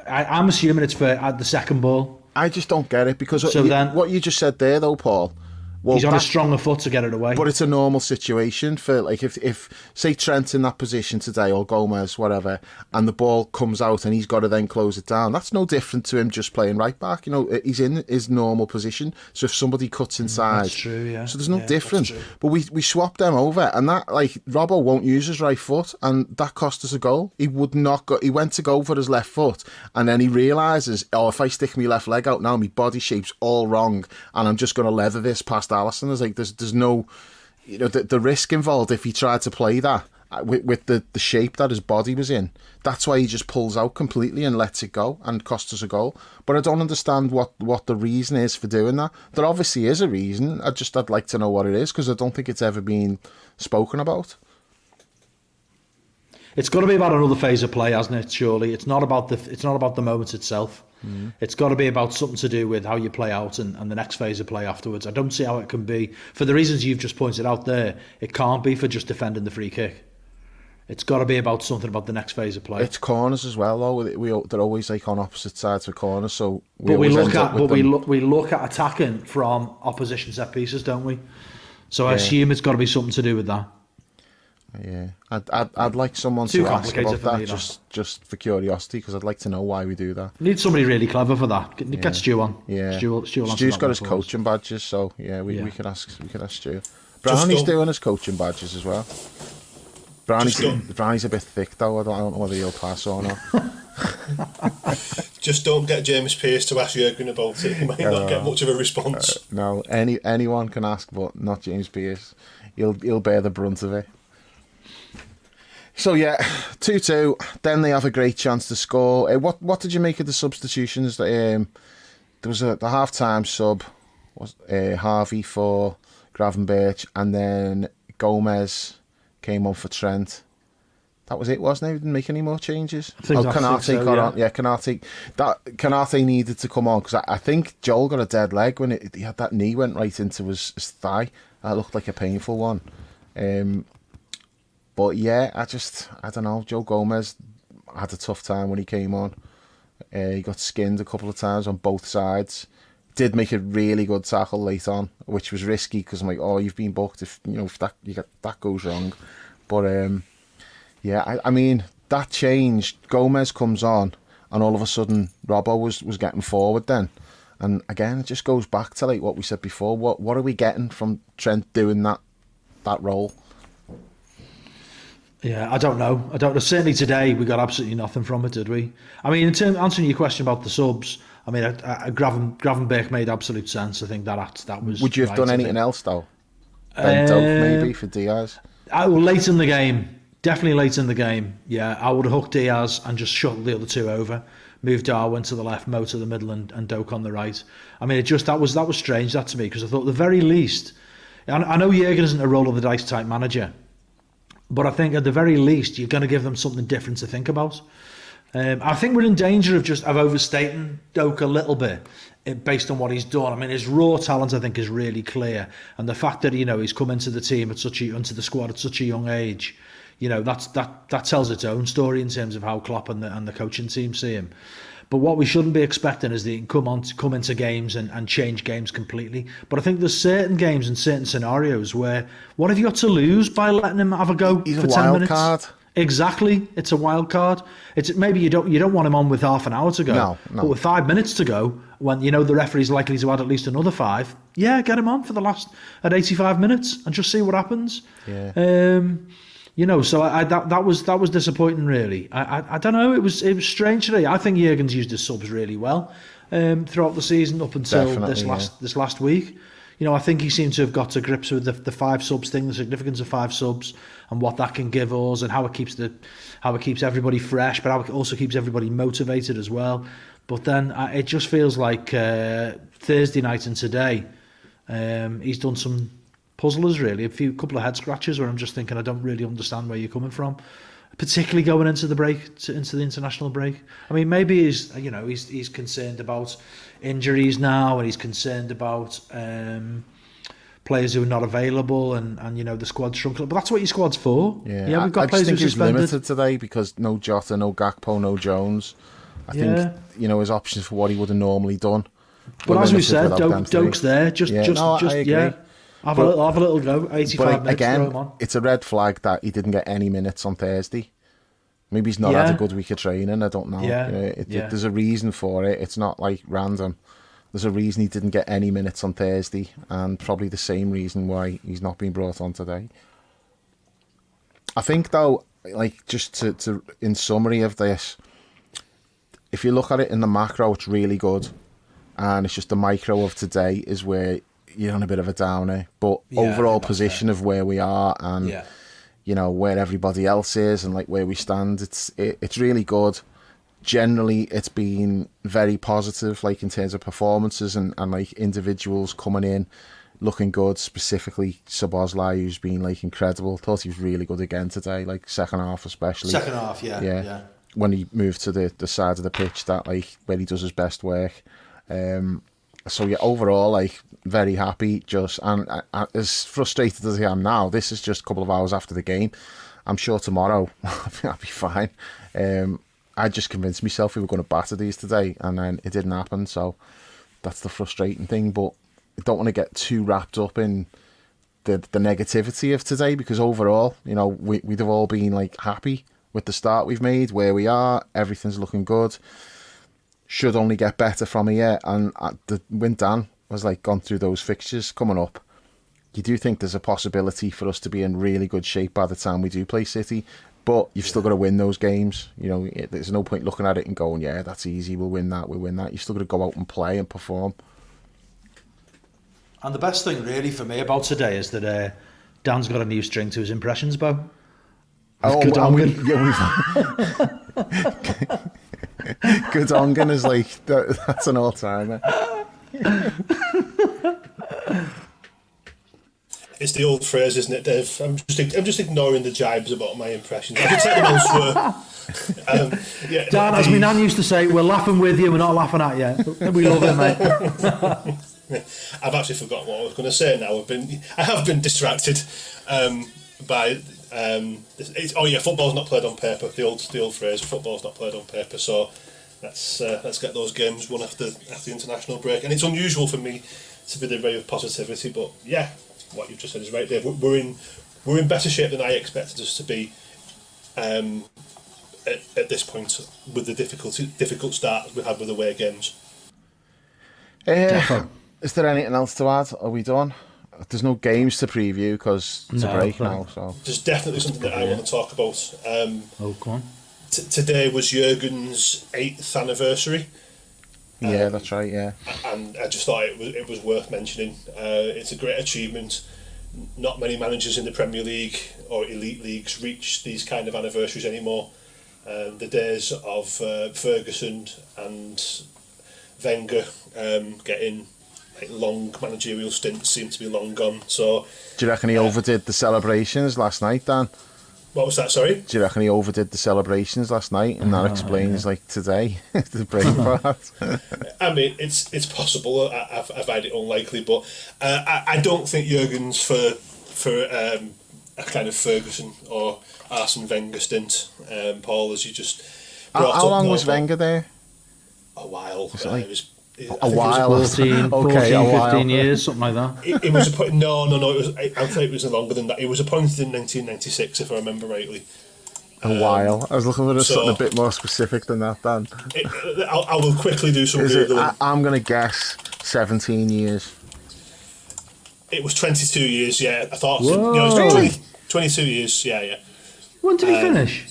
I'm assuming it's for the second ball. I just don't get it, because what you just said there, though, Paul... Well, he's on a stronger foot to get it away. But it's a normal situation for, like, if say Trent's in that position today, or Gomez, whatever, and the ball comes out and he's got to then close it down, that's no different to him just playing right back. You know, he's in his normal position. So if somebody cuts inside... That's true, yeah. So there's no difference. But we swapped them over, and that, like, Robbo won't use his right foot, and that cost us a goal. He would not go... He went to go for his left foot, and then he realises, if I stick my left leg out now, my body shape's all wrong, and I'm just going to leather this past Alisson. There's no, the risk involved if he tried to play that with the shape that his body was in. That's why he just pulls out completely and lets it go and costs us a goal. But I don't understand what the reason is for doing that. There obviously is a reason. I'd like to know what it is, because I don't think it's ever been spoken about. It's got to be about another phase of play, hasn't it? Surely it's not about the moment itself. It's got to be about something to do with how you play out and the next phase of play afterwards. I don't see how it can be, for the reasons you've just pointed out there, it can't be for just defending the free kick. It's got to be about something about the next phase of play. It's corners as well, though. They're always like on opposite sides of corners, so we look at attacking from opposition set pieces, don't we? So I assume it's got to be something to do with that. Yeah, I'd like someone to ask about that, just for curiosity, because I'd like to know why we do that. Need somebody really clever for that. Get Stu on. Yeah, Stu's got his coaching badges, so we could ask Stu. Brownie's doing his coaching badges as well. Brownie's a bit thick though. I don't know whether he'll pass or not. Just don't get James Pearce to ask Jurgen about it. He might not get much of a response. No, anyone can ask, but not James Pearce. He'll bear the brunt of it. So yeah, 2-2. Then they have a great chance to score. What did you make of the substitutions? There was the half-time sub, was Harvey for Gravenberch, and then Gomez came on for Trent. That was it, wasn't it? He didn't make any more changes. Canate got on. Yeah, Canate needed to come on, because I think Joel got a dead leg when he had that knee went right into his thigh. That looked like a painful one. But yeah, I don't know. Joe Gomez had a tough time when he came on. He got skinned a couple of times on both sides. Did make a really good tackle late on, which was risky, because I'm like, oh, you've been booked if that goes wrong. But yeah, I mean, that changed. Gomez comes on, and all of a sudden Robbo was getting forward then. And again, it just goes back to like what we said before. What are we getting from Trent doing that role? Yeah, I don't know. Certainly today we got absolutely nothing from it, did we? I mean, answering your question about the subs, I mean, Gravenberch made absolute sense. I think that was. Would you have done anything else though? Bent out maybe for Diaz. Late in the game, definitely late in the game. Yeah, I would have hooked Diaz and just shut the other two over. Moved Darwin to the left, Mo to the middle, and Doak on the right. I mean, that was strange, that to me, because I thought at the very least, I know Jurgen isn't a roll of the dice type manager, but I think at the very least you're going to give them something different to think about. I think we're in danger of overstating Doak a little bit based on what he's done. I mean, his raw talent I think is really clear, and the fact that he's come into the team into the squad at such a young age, that tells its own story in terms of how Klopp and the coaching team see him. But what we shouldn't be expecting is that he can come into games and change games completely. But I think there's certain games and certain scenarios where, what have you got to lose by letting him have a go He's for a 10 wild minutes? Card. Exactly, it's a wild card. It's maybe you don't want him on with half an hour to go. No. But with 5 minutes to go, when the referee's likely to add at least another 5, yeah, get him on for the last at 85 minutes and just see what happens. Yeah. So that was disappointing, really. I don't know. It was strange today. I think Jurgen's used his subs really well throughout the season up until this last week. I think he seemed to have got to grips with the 5 subs thing, the significance of 5 subs, and what that can give us, and how it keeps everybody fresh, but how it also keeps everybody motivated as well. But then it just feels like Thursday night and today, he's done some puzzlers, really, couple of head scratches where I'm just thinking I don't really understand where you're coming from, particularly going into the into the international break. I mean, maybe he's concerned about injuries now, and he's concerned about players who are not available, and the squad shrunk. But that's what your squad's for. Yeah, we've got players who are suspended. He's limited today because no Jota, no Gakpo, no Jones. I think his options for what he would have normally done. But as we said, Doak's there. I agree. Have a little go. 85 minutes. Again, throw him on. It's a red flag that he didn't get any minutes on Thursday. Maybe he's not had a good week of training. I don't know. There's a reason for it. It's not like random. There's a reason he didn't get any minutes on Thursday, and probably the same reason why he's not been brought on today. I think, though, like, just to in summary of this, if you look at it in the macro, it's really good, and it's just the micro of today is where you're on a bit of a downer. But overall position of where we are, and you know, where everybody else is and like where we stand. It's really good. Generally, it's been very positive, like in terms of performances and like individuals coming in looking good. Specifically, Szoboszlai, who's been like incredible. Thought he was really good again today, like second half especially. Second half, yeah. When he moved to the side of the pitch, that like where he does his best work. So yeah, overall, like very happy. Just and as frustrated as I am now, this is just a couple of hours after the game. I'm sure tomorrow I'll be fine. I just convinced myself we were going to batter these today, and then it didn't happen. So that's the frustrating thing. But I don't want to get too wrapped up in the negativity of today, because overall, you know, we'd have all been like happy with the start we've made, where we are. Everything's looking good. Should only get better from here. And when Dan was like gone through those fixtures coming up, you do think there's a possibility for us to be in really good shape by the time we do play City. But you've still got to win those games. You know, there's no point looking at it and going, yeah, that's easy, we'll win that. You've still got to go out and play and perform. And the best thing really for me about today is that Dan's got a new string to his impressions bow. Good Ongen is like, that's an all-timer. It's the old phrase, isn't it, Dave? I'm just ignoring the jibes about my impressions. I could take them elsewhere. Dan, as my nan used to say, we're laughing with you, we're not laughing at you. We love it, mate. I've actually forgotten what I was going to say now. I have been distracted by. Football's not played on paper. The old phrase, football's not played on paper. So let's get those games won after the international break. And it's unusual for me to be the ray of positivity, but yeah, what you've just said is right, Dave. We're in better shape than I expected us to be at this point, with the difficult start we had with away games. Is there anything else to add? Are we done? There's no games to preview because it's a break now. So there's definitely something that I want to talk about. Go on. Today was Jurgen's 8th anniversary. Yeah, that's right. Yeah, and I just thought it was worth mentioning. It's a great achievement. Not many managers in the Premier League or elite leagues reach these kind of anniversaries anymore. The days of Ferguson and Wenger getting long managerial stints seem to be long gone. So, do you reckon he overdid the celebrations last night, Dan? What was that, sorry? Do you reckon he overdid the celebrations last night, and that explains like today the break part? I mean, it's possible. I find it unlikely, but I don't think Jurgen's for a kind of Ferguson or Arsene Wenger stint. Paul, as you just brought how up long now, was Wenger there? A while. Like it was a while. 14, 15 years, something like that. It was no. I think it was longer than that. It was appointed in 1996, if I remember rightly. A while. I was looking for something a bit more specific than that, Dan. I will quickly do some Googling. I'm going to guess 17 years. It was 22 years, yeah. I thought. Whoa. No, it was 22 years, yeah. When did he finish?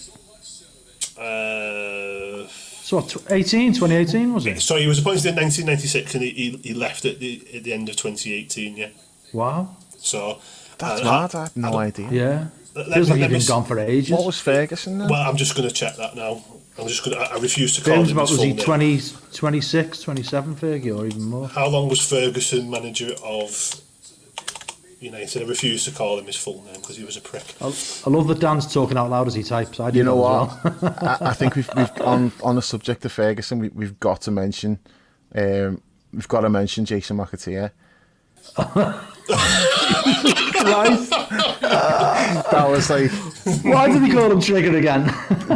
So 2018, was it? So he was appointed in 1996 and he left at the end of 2018, yeah. Wow. So that's mad. I had no idea. Yeah. Feels like you've been gone for ages. What was Ferguson then? Well, I'm just going to check that now. I refuse to call him was his he full name. 26, 27, Fergie, or even more? How long was Ferguson manager of United? I refuse to call him his full name because he was a prick. I love that Dan's talking out loud as he types. You know what? Well. I think we've on the subject of Ferguson, we've got to mention Jason McAteer. Christ. That was like, why did he call him Trigger again?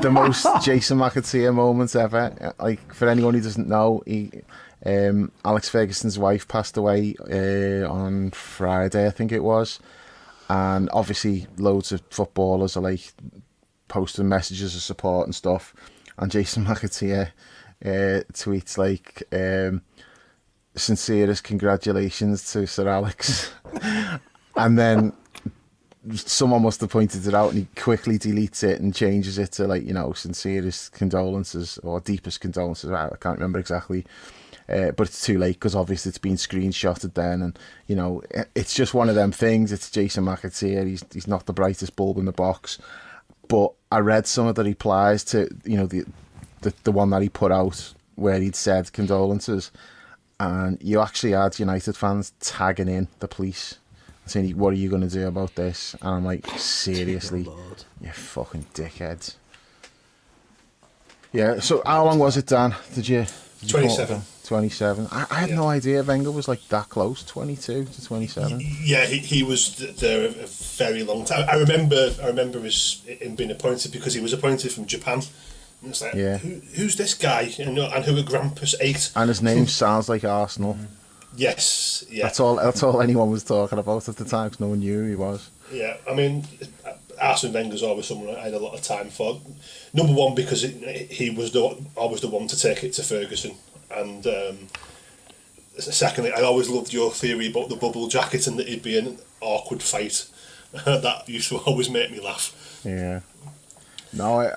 The most Jason McAteer moment ever. Like, for anyone who doesn't know, Alex Ferguson's wife passed away on Friday, I think it was, and obviously loads of footballers are like posting messages of support and stuff, and Jason McAteer tweets like sincerest congratulations to Sir Alex. And then someone must have pointed it out and he quickly deletes it and changes it to like, sincerest condolences or deepest condolences. I can't remember exactly. but it's too late because obviously it's been screenshotted then, and you know it's just one of them things. It's Jason McAteer. He's not the brightest bulb in the box, but I read some of the replies to the one that he put out where he'd said condolences, and you actually had United fans tagging in the police saying, "What are you going to do about this?" And I'm like, seriously, you fucking dickheads. Yeah, so how long was it, Dan? Did you 27. 27. I had no idea Wenger was like that close, 22 to 27. Yeah, he was there a very long time. I remember him being appointed because he was appointed from Japan. And it's like, who's this guy? And who at Grampus 8? And his name sounds like Arsenal. Yes, yeah. That's all anyone was talking about at the time, because no one knew who he was. Yeah, I mean, Arsene Wenger's always someone I had a lot of time for. Number one, because he was always the one to take it to Ferguson. And secondly, I always loved your theory about the bubble jacket and that it'd be an awkward fight. That used to always make me laugh. Yeah. No,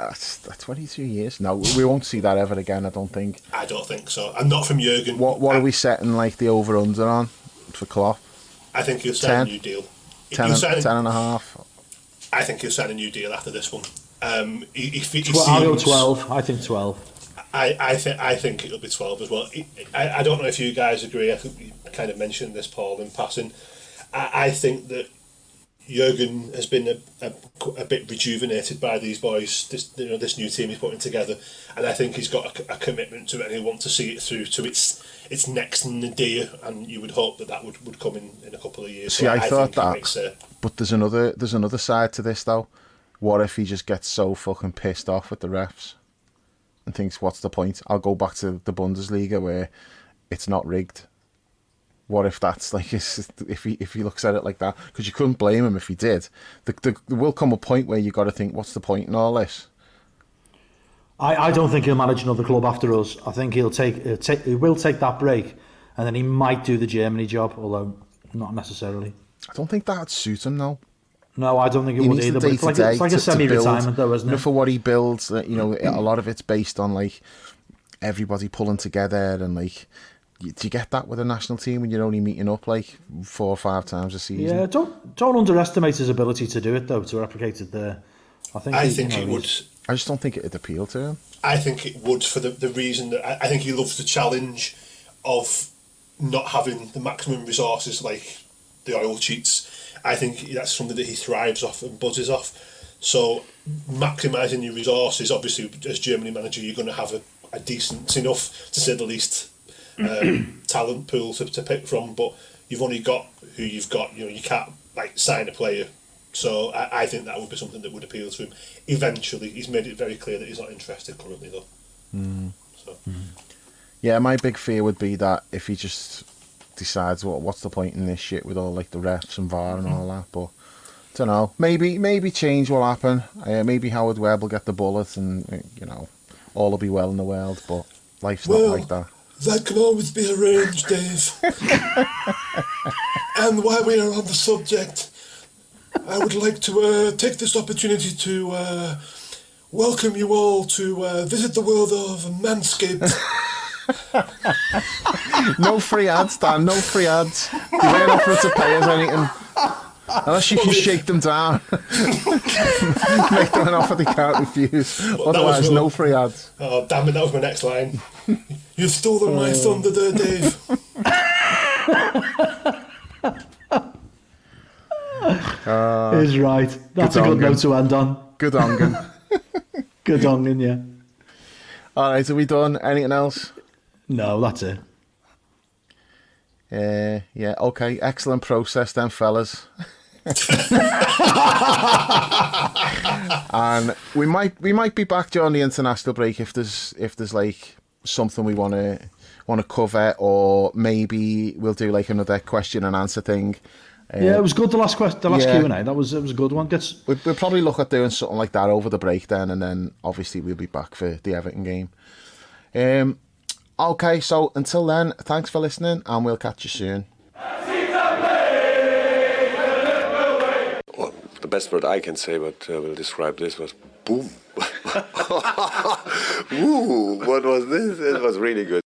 22 years. No, we won't see that ever again, I don't think. I don't think so. And not from Jurgen. What are we setting like the over-under on for Klopp? I think he'll sign a new deal. 10 and a half. I think he'll sign a new deal after this one. I'll go 12. I think 12. I think it'll be 12 as well. I don't know if you guys agree. I think you kind of mentioned this, Paul, in passing. I think that Jurgen has been a bit rejuvenated by these boys. This new team he's putting together, and I think he's got a commitment to it, and he wants to see it through to its next nadir. And you would hope that would come in a couple of years. See, so I thought think that, but there's another side to this though. What if he just gets so fucking pissed off at the refs and thinks, what's the point? I'll go back to the Bundesliga where it's not rigged. What if that's like, if he looks at it like that? Because you couldn't blame him if he did. There will come a point where you got to think, what's the point in all this? I don't think he'll manage another club after us. I think he will take that break, and then he might do the Germany job, although not necessarily. I don't think that'd suit him though. No, I don't think it would either. But it's like a semi-retirement, though, isn't it? For what he builds, a lot of it's based on like everybody pulling together, and like, do you get that with a national team when you're only meeting up like 4 or 5 times a season? Yeah, don't underestimate his ability to do it though, to replicate it there. I think it would. I just don't think it'd appeal to him. I think it would for the reason that I think he loves the challenge of not having the maximum resources like the oil cheats. I think that's something that he thrives off and buzzes off. So maximising your resources, obviously as Germany manager you're going to have a decent enough, to say the least, talent pool to pick from, but you've only got who you've got. You can't like sign a player. So I think that would be something that would appeal to him. Eventually, he's made it very clear that he's not interested currently though. Yeah, my big fear would be that if he just decides, what's the point in this shit with all like the refs and VAR and all that, but I don't know, maybe change will happen. Maybe Howard Webb will get the bullet and all will be well in the world, but life's not like that. That can always be arranged, Dave. And while we are on the subject, I would like to take this opportunity to welcome you all to visit the world of Manscaped. No free ads, Dan, no free ads. You ain't offering to pay us anything. Unless you can shake them down. Make them an offer they can't refuse. Otherwise, no free ads. Oh, damn it, that was my next line. You've stolen my thunder there, Dave. He's right. That's a good note to end on. Good ongen. Good ongen, yeah. Alright, are we done? Anything else? No, that's it. Yeah, okay. Excellent process then, fellas. And we might be back during the international break if there's like something we want to cover, or maybe we'll do like another question and answer thing. Yeah, it was good. The last Q&A, it was a good one. We'll probably look at doing something like that over the break then, and then obviously we'll be back for the Everton game. Okay, so until then, thanks for listening, and we'll catch you soon. Well, the best word I can say, but will describe this, was boom. Woo, what was this? It was really good.